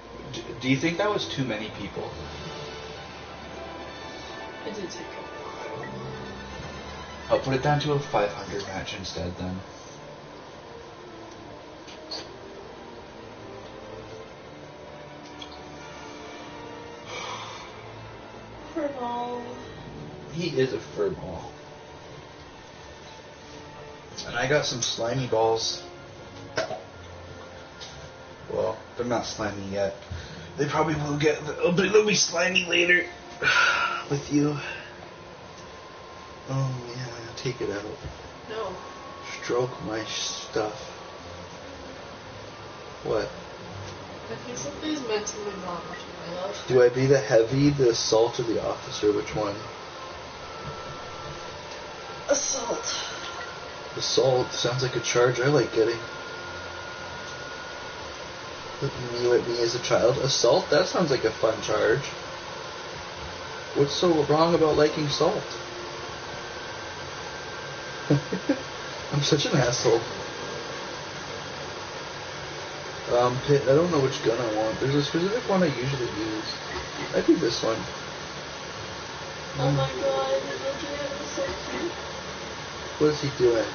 Do you think that was too many people? It did take a while. I'll put it down to a 500 match instead then. Furball. He is a furball. And I got some slimy balls. Well, they're not slimy yet. They probably will get... they'll be slimy later. With you. Oh yeah, take it out. No. Stroke my stuff. What? I think something's mentally wrong with you, my love. Do I be the heavy, the assault, or the officer? Which one? Assault. Assault sounds like a charge I like getting. You at me as a child. Assault? That sounds like a fun charge. What's so wrong about liking salt? I'm such an asshole. Pit, I don't know which gun I want. There's a specific one I usually use. I do this one. Oh my god, look at him, so cute. What is he doing?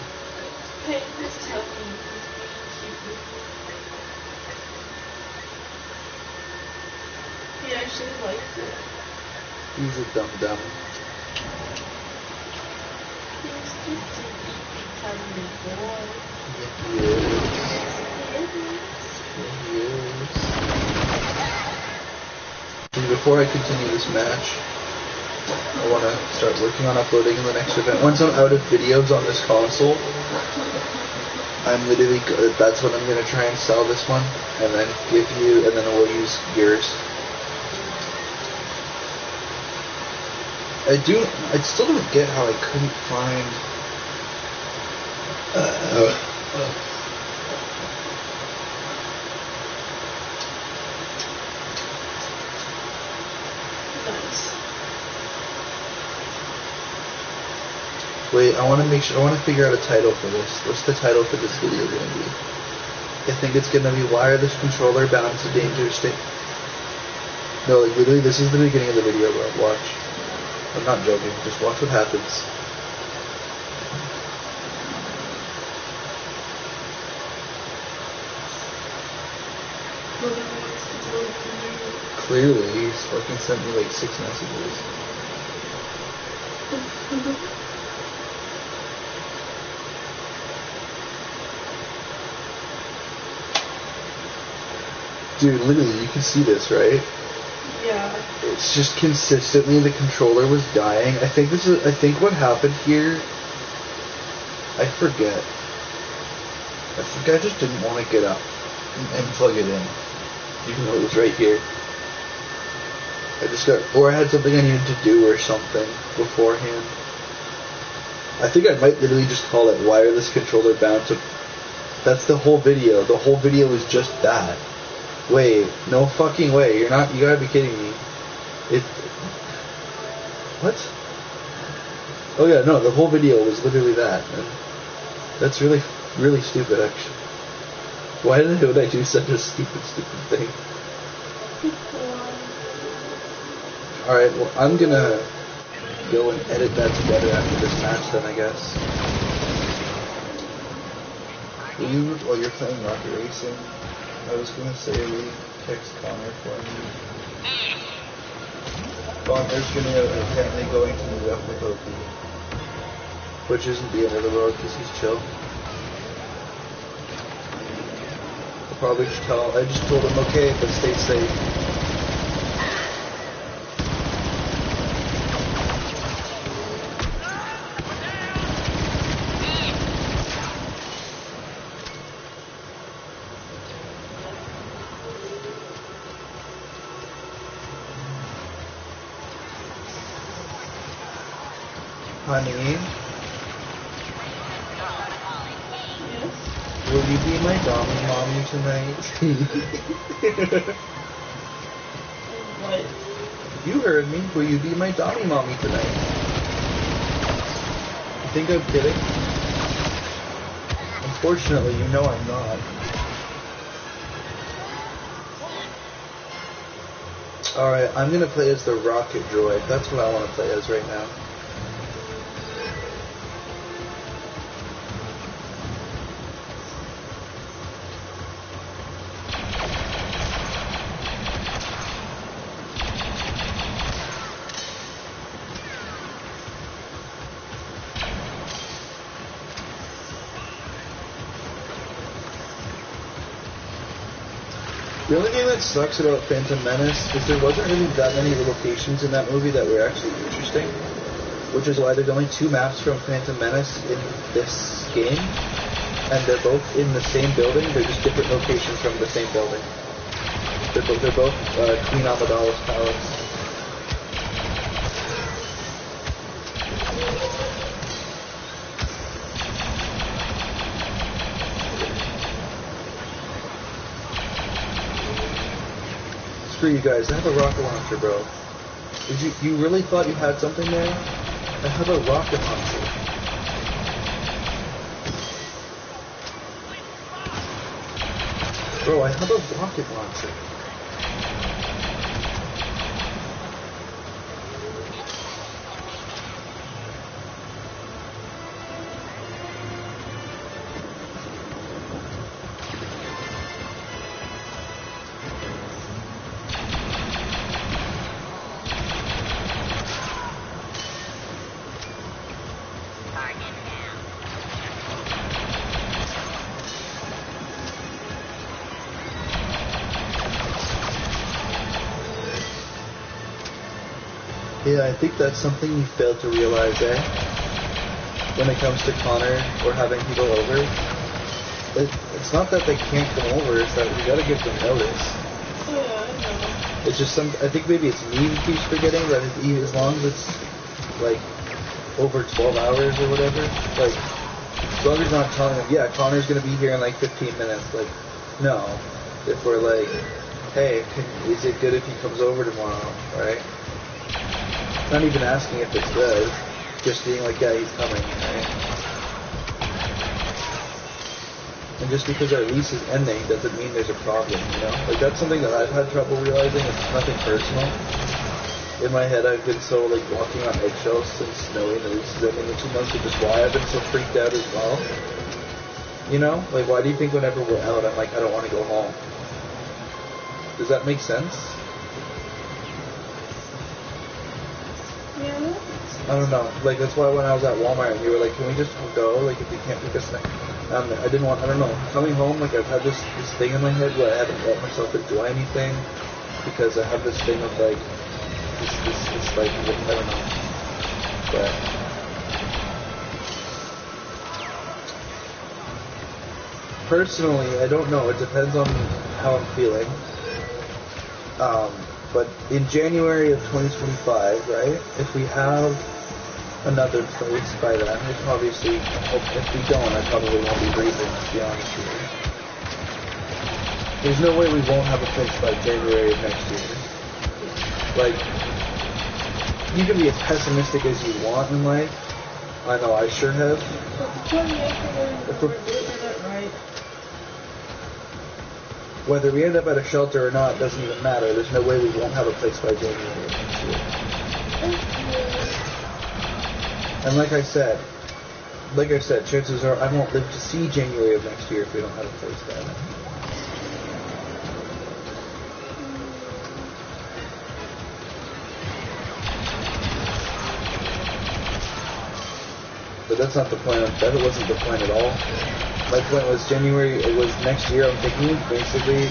Paying his tummy. He's being cute. He actually likes it. He's a dum-dum. He's just a tiny boy. Yeah, he is. Yeah, he is. And before I continue this match, I want to start working on uploading in the next event. Once I'm out of videos on this console, I'm literally, that's when I'm going to try and sell this one, and then give you, and then we'll use yours. I still don't get how I couldn't find, Nice. Wait, I want to figure out a title for this. What's the title for this video going to be? I think it's going to be wireless controller bound to dangerous state. No, like literally this is the beginning of the video, bro. Watch. I'm not joking. Just watch what happens. Clearly, he's fucking sent me like 6 messages. Dude, literally, you can see this, right? Yeah. It's just consistently the controller was dying. I think what happened here, I forget. I think I just didn't want to get up and plug it in, even though it was right here. Or I had something I needed to do or something beforehand. I think I might literally just call it wireless controller bound to... That's the whole video. The whole video is just that. Wait, no fucking way. You gotta be kidding me. What? Oh yeah, no, the whole video was literally that. And that's really, really stupid, actually. Why would I do such a stupid thing? Alright, well, I'm gonna go and edit that together after this match then, I guess. While you're playing Rocket Racing, I was gonna say we text Connor for me. Connor's apparently going to meet up with OP. Which isn't the end of the road because he's chill. I'll probably just I just told him, okay, but stay safe. Honey. Will you be my dummy mommy tonight? What? You heard me. Will you be my dummy mommy tonight? You think I'm kidding? Unfortunately, you know I'm not. Alright, I'm gonna play as the rocket droid. That's what I want to play as right now. The only thing that sucks about Phantom Menace is there wasn't really that many locations in that movie that were actually interesting, which is why there's only 2 maps from Phantom Menace in this game, and they're both in the same building, they're just different locations from the same building. They're both Queen Amidala's palace. Screw you guys, I have a rocket launcher, bro. You really thought you had something there? I have a rocket launcher. Bro, I have a rocket launcher. Yeah, I think that's something you failed to realize, eh? When it comes to Connor or having people over. It's not that they can't come over, it's that we gotta give them notice. Oh, yeah, I know. It's just I think maybe it's me who keeps forgetting that as long as it's, like, over 12 hours or whatever, like, as long as you're not telling them, yeah, Connor's gonna be here in, like, 15 minutes, like, no. If we're like, hey, is it good if he comes over tomorrow, right? Not even asking if it's good, just being like, yeah, he's coming, right? And just because our lease is ending doesn't mean there's a problem, you know? Like, that's something that I've had trouble realizing. It's nothing personal. In my head, I've been so, like, walking on eggshells since knowing the lease is ending in 2 months, which is why I've been so freaked out as well. You know? Like, why do you think whenever we're out, I'm like, I don't want to go home? Does that make sense? Yeah. I don't know. Like, that's why when I was at Walmart and you were like, can we just go? Like, if you can't pick us next. I didn't want, I don't know. Coming home, like, I've had this thing in my head where I haven't let myself enjoy anything because I have this thing of, like, this like, I don't know. But personally, I don't know. It depends on how I'm feeling. But in January of 2025, right, if we have another place by then, which obviously, if we don't, I probably won't be breathing, to be honest with you. There's no way we won't have a place by January of next year. Like, you can be as pessimistic as you want in life. I know I sure have. If we're doing it right. Whether we end up at a shelter or not doesn't even matter. There's no way we won't have a place by January of next year. And like I said, chances are I won't live to see January of next year if we don't have a place by then. But that's not the point. That wasn't the point at all. My point was it was next year. I'm thinking basically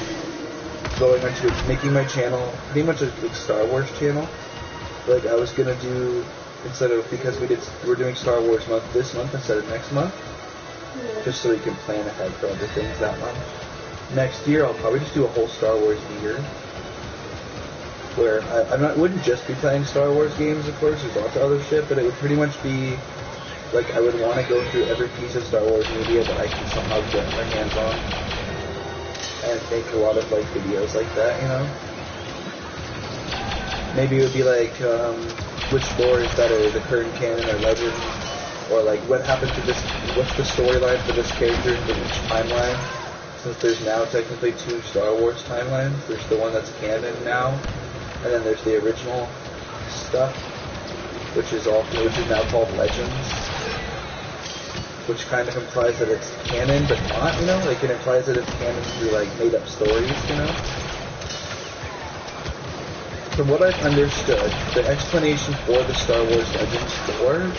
going into making my channel pretty much a Star Wars channel. Like I was gonna do, instead of, because we're doing Star Wars month this month instead of next month, just so we can plan ahead for other things that month. Next year I'll probably just do a whole Star Wars year, where I wouldn't just be playing Star Wars games, of course. There's lots of other shit, but it would pretty much be like, I would want to go through every piece of Star Wars media that I can somehow get my hands on, and make a lot of, like, videos like that, you know? Maybe it would be like, which lore is better, the current canon or legend? Or, like, what happened to this, what's the storyline for this character in each timeline? Since there's now technically 2 Star Wars timelines. There's the one that's canon now, and then there's the original stuff, which is now called Legends, which kind of implies that it's canon, but not, you know? Like, it implies that it's canon through, like, made-up stories, you know? From what I've understood, the explanation for the Star Wars Legends lore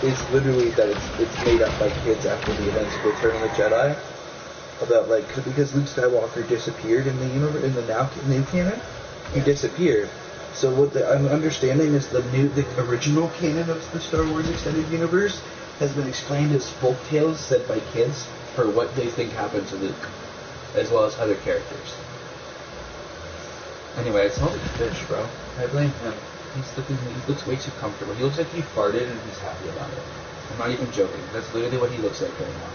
is literally that it's made up by kids after the events of Return of the Jedi. About, like, because Luke Skywalker disappeared in the universe, in the new canon, he disappeared. So what I'm understanding is the original canon of the Star Wars extended universe has been explained as folk tales said by kids for what they think happened to Luke, as well as other characters. Anyway, it smells like fish, bro. I blame him. He looks way too comfortable. He looks like he farted and he's happy about it. I'm not even joking. That's literally what he looks like right now.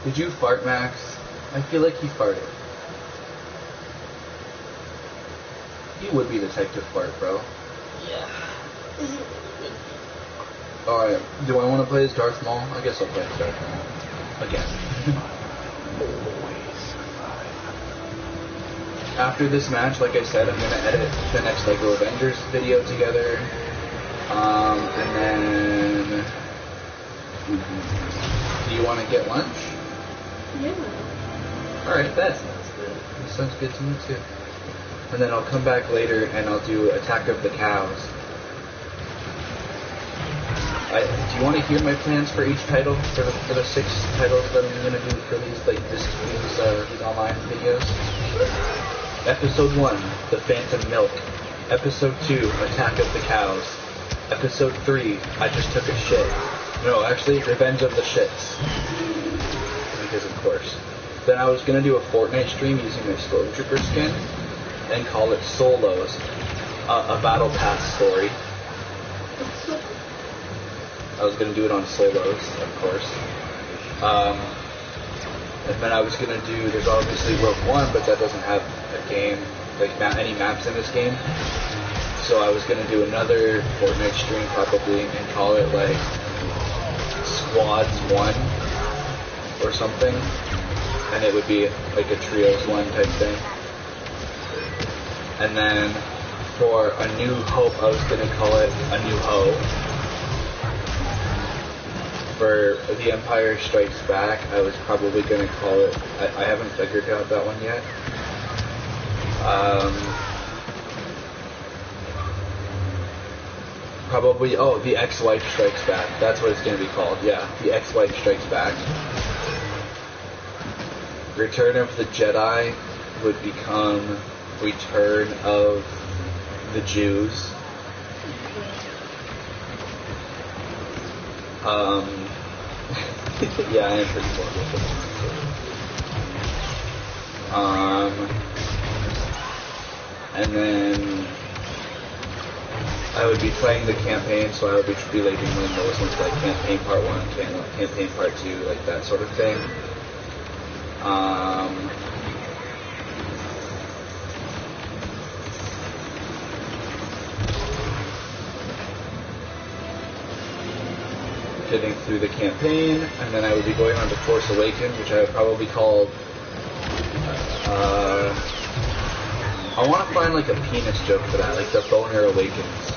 Did you fart, Max? I feel like he farted. You would be the type to fart, bro. Yeah. Alright, do I want to play as Darth Maul? I guess I'll play as Darth Maul. Again. After this match, like I said, I'm going to edit the next LEGO Avengers video together. And then... Do you want to get lunch? Yeah. Alright, that sounds good to me too. And then I'll come back later and I'll do Attack of the Cows. Do you want to hear my plans for each title? For the 6 titles that I'm going to do for these online videos? Episode 1, The Phantom Milk. Episode 2, Attack of the Cows. Episode 3, I Just Took a Shit. No, actually, Revenge of the Shits. Because of course. Then I was going to do a Fortnite stream using my Stormtrooper skin and call it Solos, a Battle Pass story. I was going to do it on Solos, of course. And then I was going to do, there's obviously Rogue One, but that doesn't have a game, like any maps in this game. So I was going to do another Fortnite stream probably and call it like Squads 1 or something. And it would be like a Trios 1 type thing. And then for A New Hope, I was going to call it A New Ho. For The Empire Strikes Back, I was probably going to call it, I haven't figured out that one yet. Probably, The Ex-Wife Strikes Back. That's what it's going to be called, yeah. The Ex-Wife Strikes Back. Return of the Jedi would become Return of the Jews. Yeah, I am pretty bored with it. And then I would be playing the campaign, so I would be relating one of those ones like campaign part 1, campaign part 2, like that sort of thing. Getting through the campaign, and then I would be going on to Force Awakens, which I would probably call, I want to find like a penis joke for that, like the Boner Awakens.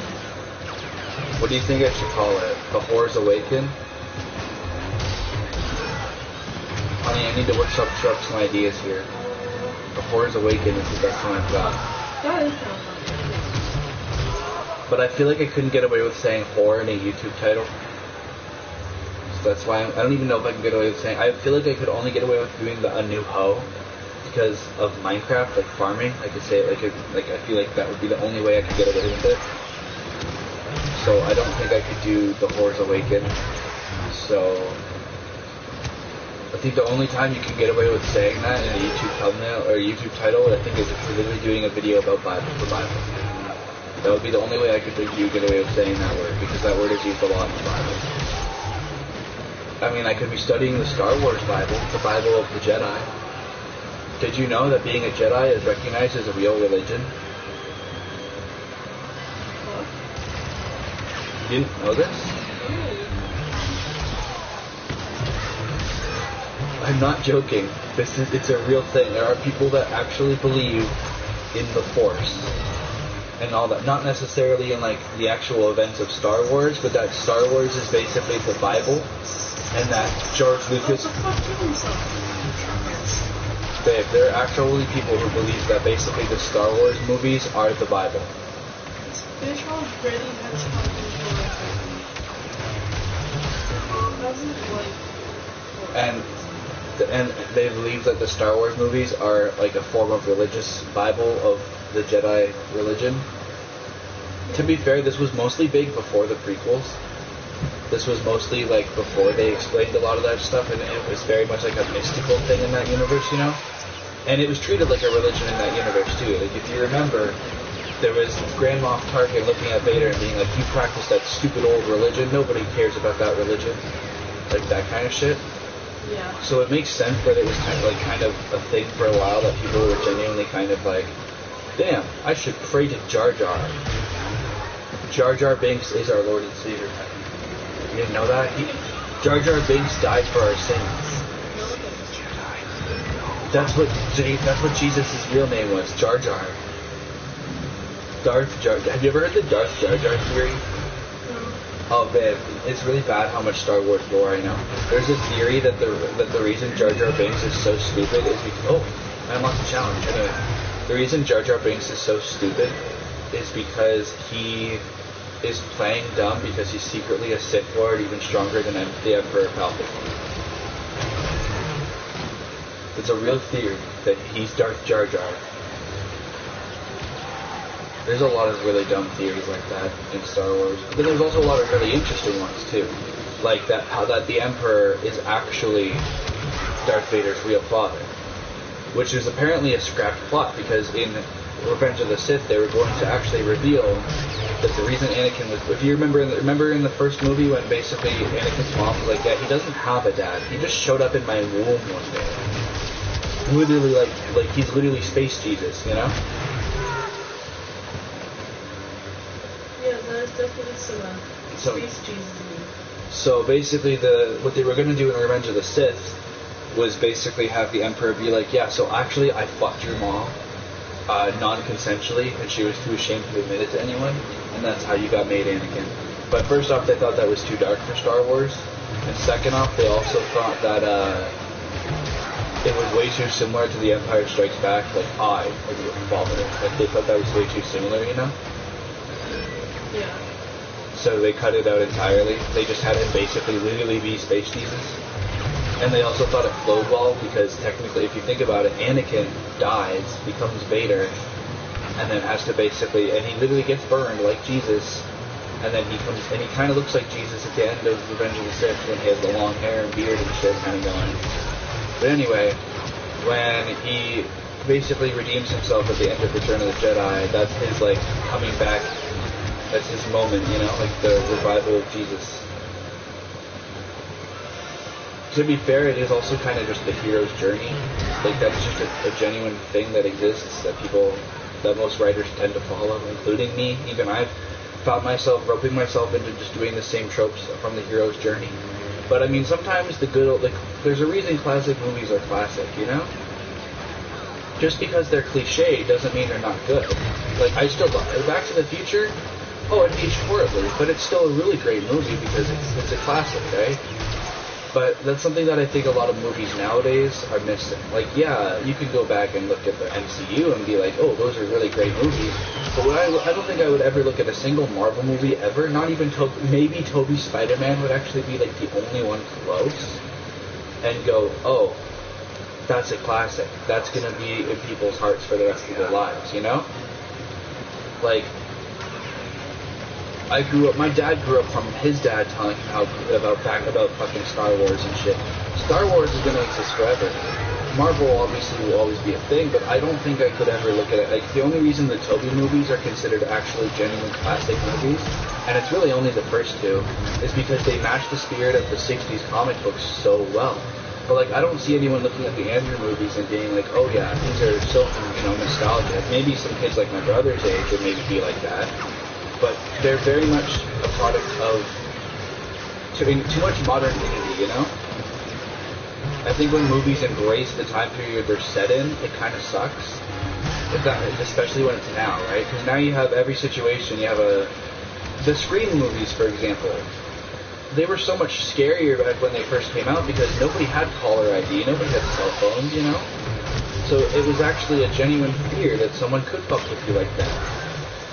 What do you think I should call it? The Whores Awaken? Honey, I need to workshop some ideas here. The Whores Awaken is the best one I've got. That is so But I feel like I couldn't get away with saying whore in a YouTube title. That's why I don't even know if I can get away with saying. I feel like I could only get away with doing the A New Ho because of Minecraft, like farming. I could say it like I feel like that would be the only way I could get away with it. So I don't think I could do the Whores Awaken. So I think the only time you can get away with saying that in a YouTube thumbnail or a YouTube title, I think, is if you're literally doing a video about the Bible. That would be the only way I could think you get away with saying that word, because that word is used a lot in the Bible. I mean, I could be studying the Star Wars Bible, the Bible of the Jedi. Did you know that being a Jedi is recognized as a real religion? What? You didn't know this? I'm not joking. It's a real thing. There are people that actually believe in the Force and all that. Not necessarily in like the actual events of Star Wars, but that Star Wars is basically the Bible, and that George Lucas. Babe, there are actually people who believe that basically the Star Wars movies are the Bible. Bitch already had something And they believe that the Star Wars movies are like a form of religious Bible of the Jedi religion. To be fair, this was mostly big before the prequels. This was mostly like before they explained a lot of that stuff, and it was very much like a mystical thing in that universe, you know? And it was treated like a religion in that universe too. Like if you remember, there was Grand Moff Tarkin looking at Vader and being like, "You practice that stupid old religion. Nobody cares about that religion." Like that kind of shit. Yeah. So it makes sense that it was kind of a thing for a while, that people were genuinely kind of like, "Damn, I should pray to Jar Jar." Jar Jar Binks is our Lord and Savior. You didn't know that? Jar Jar Binks died for our sins. That's what Jesus' real name was, Jar Jar. Darth Jar. Have you ever heard the Darth Jar Jar theory? Oh man, it's really bad how much Star Wars lore I know. There's a theory that the reason Jar Jar Binks is so stupid is because I unlocked the challenge. Anyway, the reason Jar Jar Binks is so stupid is because he is playing dumb because he's secretly a Sith Lord even stronger than the Emperor Palpatine. It's a real theory that he's Darth Jar Jar. There's a lot of really dumb theories like that in Star Wars. But then there's also a lot of really interesting ones too. Like that how that the Emperor is actually Darth Vader's real father. Which is apparently a scrapped plot, because in Revenge of the Sith they were going to actually reveal that the reason Anakin was, if you remember in the first movie when basically Anakin's mom was like, "Yeah, he doesn't have a dad. He just showed up in my womb one day." Literally like he's literally Space Jesus, you know? Yeah, that is definitely So Space Jesus. So basically what they were going to do in Revenge of the Sith was basically have the Emperor be like, "Yeah, so actually I fucked your mom non-consensually, and she was too ashamed to admit it to anyone, and that's how you got made Anakin." But first off, they thought that was too dark for Star Wars, and second off, they also thought that it was way too similar to The Empire Strikes Back, like your father. Like they thought that was way too similar, you know? Yeah. So they cut it out entirely. They just had him basically literally be Space Jesus. And they also thought it flowed well because technically, if you think about it, Anakin dies, becomes Vader, and then has to basically, and he literally gets burned like Jesus, and then he comes, and he kind of looks like Jesus at the end of Revenge of the Sith when he has the long hair and beard and shit kind of going. But anyway, when he basically redeems himself at the end of Return of the Jedi, that's his like coming back. That's his moment, you know, like the revival of Jesus. To be fair, it is also kind of just the hero's journey. Like that's just a genuine thing that exists that most writers tend to follow, including me. Even I've found myself roping myself into just doing the same tropes from the hero's journey. But I mean, sometimes there's a reason classic movies are classic, you know? Just because they're cliche doesn't mean they're not good. Like, I still love Back to the Future. Oh, it aged horribly, but it's still a really great movie because it's a classic, right? But that's something that I think a lot of movies nowadays are missing. Like, yeah, you can go back and look at the MCU and be like, oh, those are really great movies. But I don't think I would ever look at a single Marvel movie ever. Not even maybe Tobey's Spider-Man would actually be like the only one close. And go, oh, that's a classic. That's going to be in people's hearts for the rest of their lives, you know? Like, my dad grew up from his dad telling him about fucking Star Wars and shit. Star Wars is going to exist forever. Marvel obviously will always be a thing, but I don't think I could ever look at it. Like, the only reason the Tobey movies are considered actually genuine classic movies, and it's really only the first two, is because they match the spirit of the 60s comic books so well. But, like, I don't see anyone looking at the Andrew movies and being like, oh yeah, these are so, nostalgic. Maybe some kids like my brother's age would maybe be like that, but they're very much a product of too much modernity, I think when movies embrace the time period they're set in, it kind of sucks. Especially when it's now, right? Because now you have every situation. You have the Scream movies, for example. They were so much scarier back when they first came out because nobody had caller ID, nobody had cell phones, So it was actually a genuine fear that someone could fuck with you like that.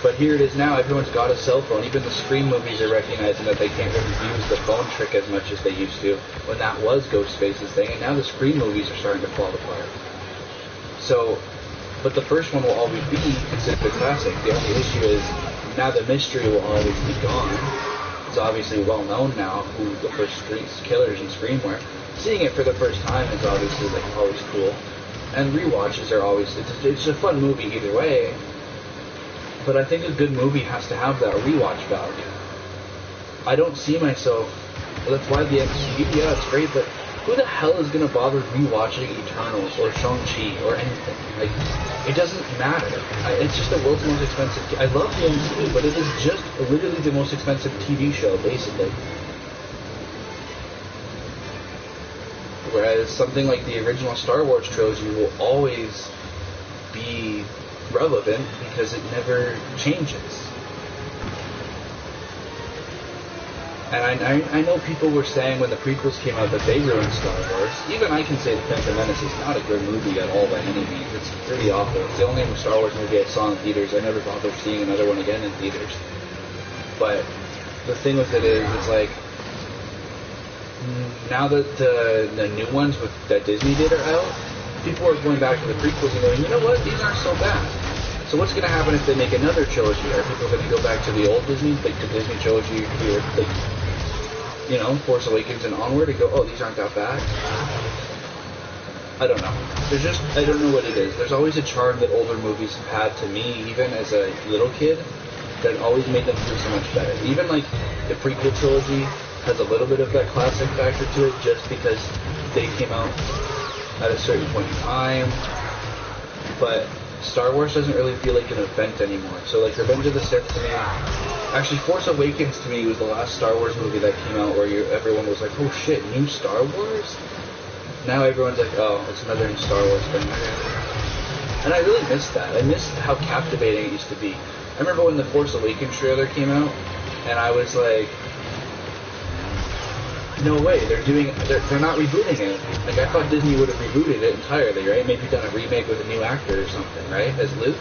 But here it is now, everyone's got a cell phone. Even the Scream movies are recognizing that they can't really use the phone trick as much as they used to when that was Ghostface's thing. And now the Scream movies are starting to fall apart. So, but the first one will always be considered a classic. The only issue is now the mystery will always be gone. It's obviously well known now who the first killers in Scream were. Seeing it for the first time is obviously always cool. And rewatches are always, it's a fun movie either way. But I think a good movie has to have that rewatch value. I don't see myself, that's why the MCU, yeah, it's great, but who the hell is going to bother rewatching Eternals or Shang-Chi or anything? It doesn't matter. It's just the world's most expensive. I love the MCU, but it is just literally the most expensive TV show, basically. Whereas something like the original Star Wars trilogy will always be relevant because it never changes. And I know people were saying when the prequels came out that they ruined Star Wars. Even I can say The Phantom Menace is not a good movie at all by any means. It's pretty awful. It's the only Star Wars movie I saw in theaters. I never bothered seeing another one again in theaters. But the thing with it is, it's like, now that the new ones that Disney did are out, people are going back to the prequels and going, you know what, these aren't so bad. So what's going to happen if they make another trilogy? Are people going to go back to the old Disney, like the Disney trilogy, Force Awakens and onward, and go, oh, these aren't that bad? I don't know. I don't know what it is. There's always a charm that older movies have had to me, even as a little kid, that always made them feel so much better. Even like the prequel trilogy has a little bit of that classic factor to it, just because they came out at a certain point in time. But Star Wars doesn't really feel like an event anymore. So like Revenge of the Sith to me, actually Force Awakens to me was the last Star Wars movie that came out where everyone was like, oh shit, new Star Wars? Now everyone's like, oh, it's another new Star Wars thing. And I really miss that. I miss how captivating it used to be. I remember when the Force Awakens trailer came out, and I was like, no way, they're not rebooting it. Like, I thought Disney would have rebooted it entirely, right? Maybe done a remake with a new actor or something, right? As Luke.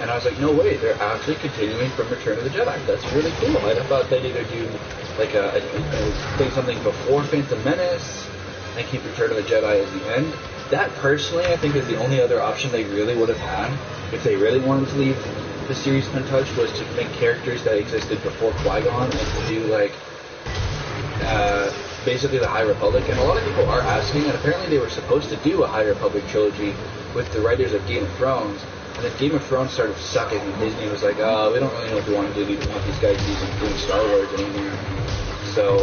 And I was like, no way, they're actually continuing from Return of the Jedi. That's really cool. I thought they'd either do like think something before Phantom Menace and keep Return of the Jedi as the end. That personally, I think, is the only other option they really would have had if they really wanted to leave the series untouched, was to make characters that existed before Qui-Gon and to do like basically the High Republic. And a lot of people are asking, and apparently they were supposed to do a High Republic trilogy with the writers of Game of Thrones, and then Game of Thrones started sucking, and Disney was like, oh, we don't really know what we want to do. We don't want these guys doing Star Wars anymore. So,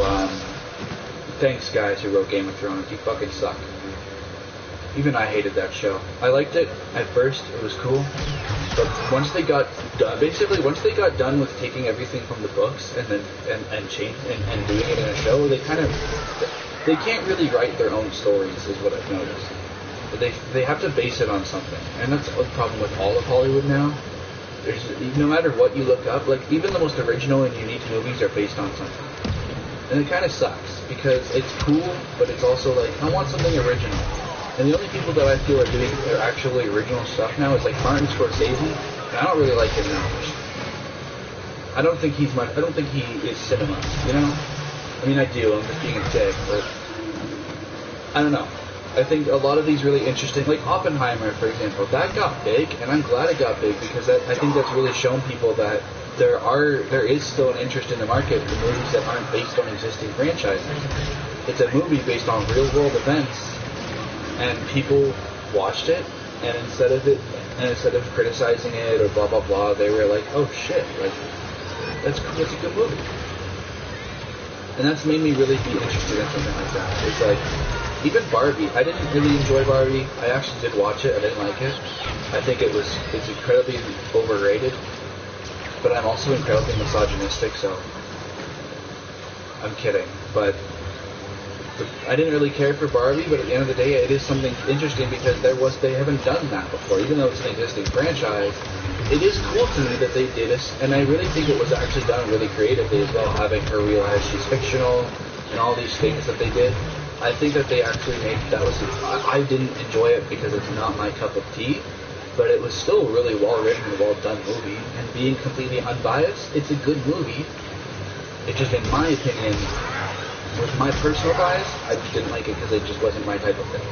thanks guys who wrote Game of Thrones. You fucking suck. Even I hated that show. I liked it at first, it was cool, but once they got done with taking everything from the books and then and doing it in a show, they can't really write their own stories, is what I've noticed. They have to base it on something, and that's a problem with all of Hollywood now. No matter what you look up, like even the most original and unique movies are based on something, and it kind of sucks because it's cool, but it's also like, I want something original. And the only people that I feel are doing their actually original stuff now is like Martin Scorsese, and I don't really like him that much. I don't think he is cinema, you know? I mean, I do, I'm just being a dick, but I don't know. I think a lot of these really interesting, like Oppenheimer, for example, that got big, and I'm glad it got big because I think that's really shown people that there is still an interest in the market for movies that aren't based on existing franchises. It's a movie based on real-world events, and people watched it, and instead of criticizing it or blah blah blah, they were like, "Oh shit, like that's a good movie," and that's made me really be interested in something like that. It's like even Barbie. I didn't really enjoy Barbie. I actually did watch it. I didn't like it. I think it's incredibly overrated, but I'm also incredibly misogynistic, so I'm kidding. But I didn't really care for Barbie, but at the end of the day, it is something interesting because they haven't done that before. Even though it's an existing franchise, it is cool to me that they did this, and I really think it was actually done really creatively as well, having her realize she's fictional and all these things that they did. I think that they actually made I didn't enjoy it because it's not my cup of tea, but it was still a really well written and well done movie. And being completely unbiased, it's a good movie. It just, in my opinion, with my personal bias, I just didn't like it because it just wasn't my type of thing.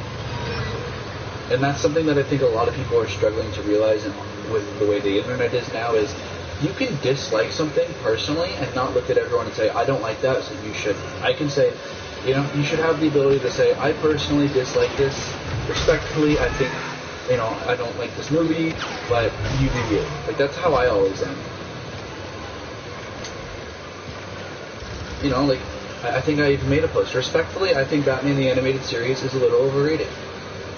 And that's something that I think a lot of people are struggling to realize, and with the way the internet is now, is you can dislike something personally and not look at everyone and say, I don't like that, so you should. I can say, you should have the ability to say, I personally dislike this. Respectfully, I think, I don't like this movie, but you do you. Like, that's how I always am. I think I even made a post. Respectfully, I think Batman the Animated Series is a little overrated.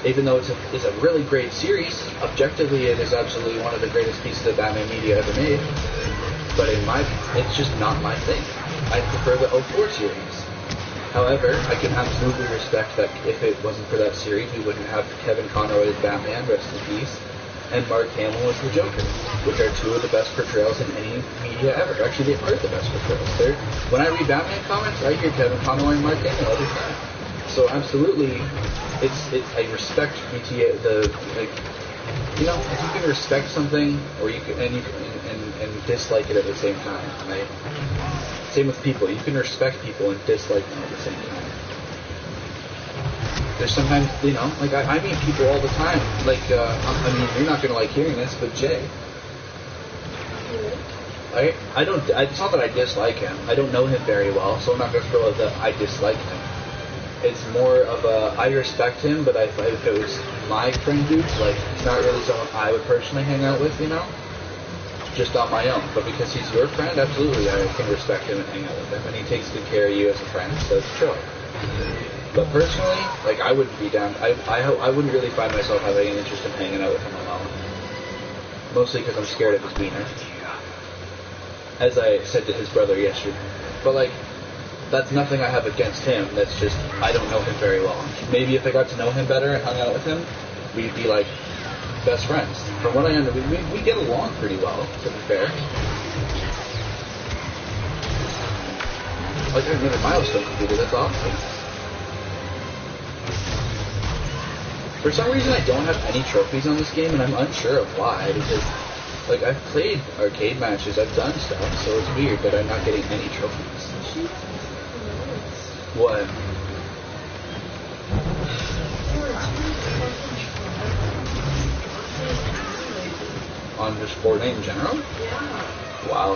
Even though it's a really great series, objectively it is absolutely one of the greatest pieces of Batman media ever made. But it's just not my thing. I prefer the 04 series. However, I can absolutely respect that if it wasn't for that series, we wouldn't have Kevin Conroy as Batman, rest in peace, and Mark Hamill as the Joker, which are two of the best portrayals in any media ever. Actually, they are the best portrayals. When I read Batman comics, I hear Kevin Conroy and Mark Hamill every time. So absolutely, I respect BTA. If you can respect something, or you can and dislike it at the same time, right? Same with people. You can respect people and dislike them at the same time. There's sometimes, I meet people all the time. You're not gonna like hearing this, but Jay. It's not that I dislike him. I don't know him very well, so I'm not gonna throw out that I dislike him. It's more of I respect him, but if it was my friend group, it's not really someone I would personally hang out with, just on my own. But because he's your friend, absolutely, I can respect him and hang out with him, and he takes good care of you as a friend, so it's chill. But personally, I wouldn't be down. I wouldn't really find myself having an interest in hanging out with him alone. Mostly because I'm scared of his wiener. As I said to his brother yesterday. But that's nothing I have against him. That's just, I don't know him very well. Maybe if I got to know him better and hung out with him, we'd be best friends. From what I understand, we get along pretty well, to be fair. I got another milestone completed, that's awesome. For some reason I don't have any trophies on this game, and I'm unsure of why, because I've played arcade matches, I've done stuff, so it's weird that I'm not getting any trophies. What? On just Fortnite in general? Yeah. Wow.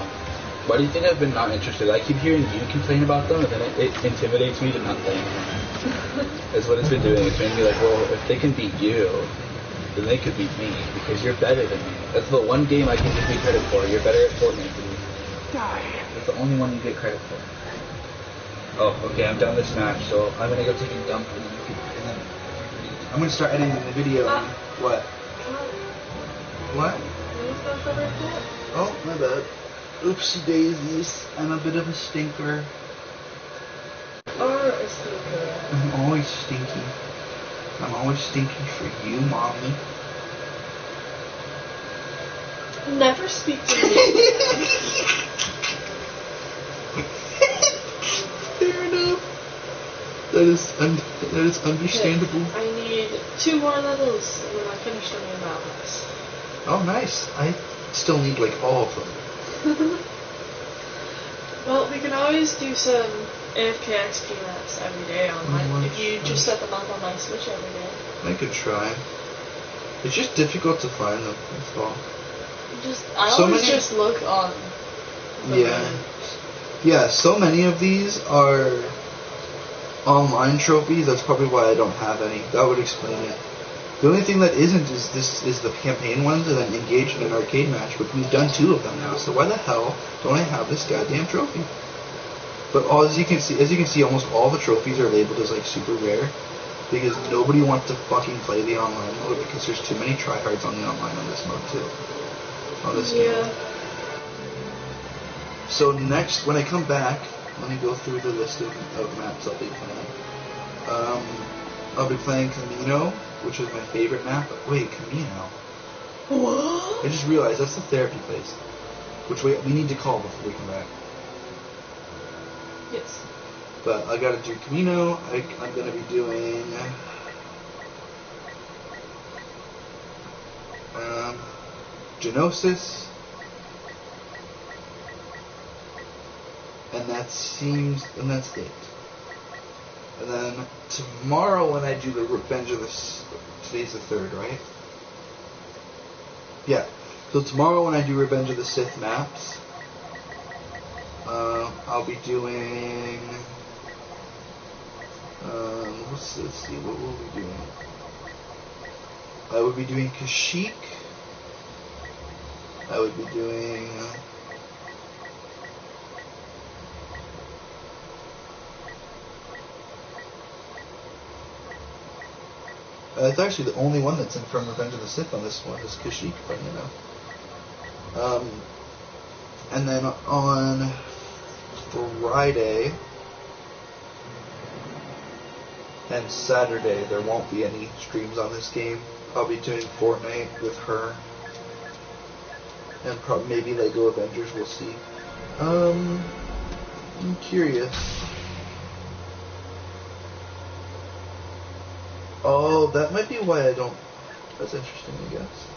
Why do you think I've been not interested? I keep hearing you complain about them, and then it intimidates me to not play them. That's what it's been doing. It's made me well, if they can beat you, then they could beat me, because you're better than me. That's the one game I can give you credit for. You're better at Fortnite than me. That's the only one you get credit for. Oh, okay, I'm done this match, so I'm gonna go take a dump, and then I'm gonna start editing the video. What? What? Oh, my bad. Oopsie daisies. I'm a bit of a stinker. Or a stinker. I'm always stinky. I'm always stinky for you, mommy. Never speak to me. Fair enough. That is understandable. Okay, I need 2 more levels, and then I finish the main battles. Oh, nice. I still need all of them. Well, we can always do some AFK XP maps every day online. If you just set them up on my Switch every day. I could try. It's just difficult to find them, that's all. I always just look on the Yeah. Yeah, so many of these are online trophies. That's probably why I don't have any. That would explain it. The only thing that isn't is the campaign ones and then engage in an arcade match, but we've done 2 of them now. So why the hell don't I have this goddamn trophy? But as you can see, almost all the trophies are labeled as like super rare because nobody wants to fucking play the online mode because there's too many tryhards on the online on this mode too. On this game. So next, when I come back, let me go through the list of maps I'll be playing. I'll be playing Camino, which is my favorite map. Wait, Camino? What? I just realized that's the therapy place, which we need to call before we come back. Yes. But I gotta do Camino. I'm gonna be doing Genosis. And that's it. And then tomorrow when I do the Revenge of the... Today's the 3rd, right? Yeah. So tomorrow when I do Revenge of the Sith maps, I'll be doing... let's see, what will we be doing? I would be doing Kashyyyk. I would be doing... it's actually the only one that's in from Revenge of the Sith on this one, is Kashyyyk, funny enough. And then on Friday and Saturday, there won't be any streams on this game. I'll be doing Fortnite with her. And maybe Lego Avengers, we'll see. I'm curious. Oh, that might be why I don't... That's interesting, I guess.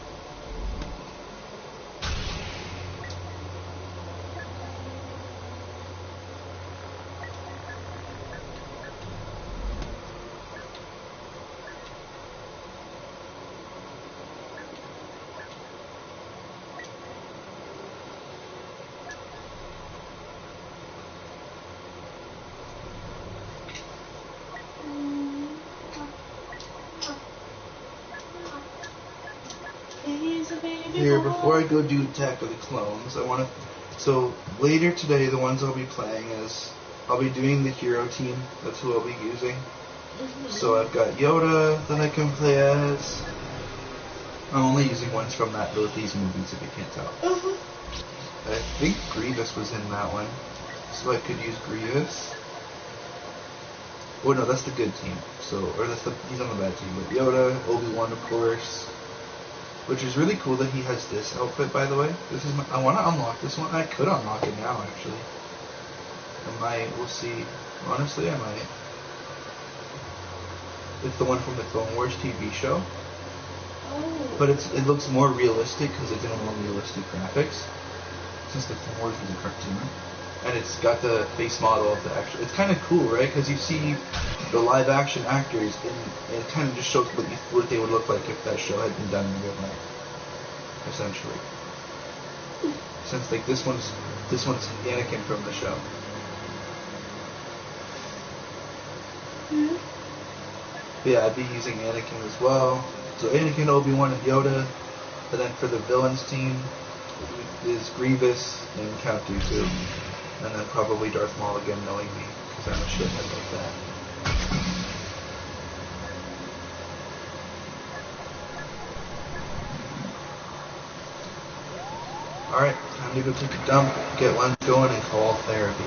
Here, before I go do Attack of the Clones, I want to... So, later today, the ones I'll be playing is... I'll be doing the hero team. That's who I'll be using. So I've got Yoda that I can play as. I'm only using ones from these movies, if you can't tell. I think Grievous was in that one. So I could use Grievous. Oh no, that's the good team. He's on the bad team. But Yoda, Obi-Wan, of course. Which is really cool that he has this outfit, by the way. I want to unlock this one. I could unlock it now, actually. I might. We'll see. Honestly, I might. It's the one from the Clone Wars TV show. Oh. But it looks more realistic because it's in more realistic graphics. Since the Clone Wars was a cartoon. And it's got the face model of the actual... It's kind of cool, right? Because you see the live-action actors, and it kind of just shows what they would look like if that show had been done in real life, essentially. Since like this one's Anakin from the show. But yeah, I'd be using Anakin as well. So Anakin, Obi-Wan, and Yoda. And then for the villains team is Grievous and Count Dooku. And then probably Darth Maul again, knowing me, because I'm a shithead like that. Alright, time to go take a dump, get lunch going, and call therapy.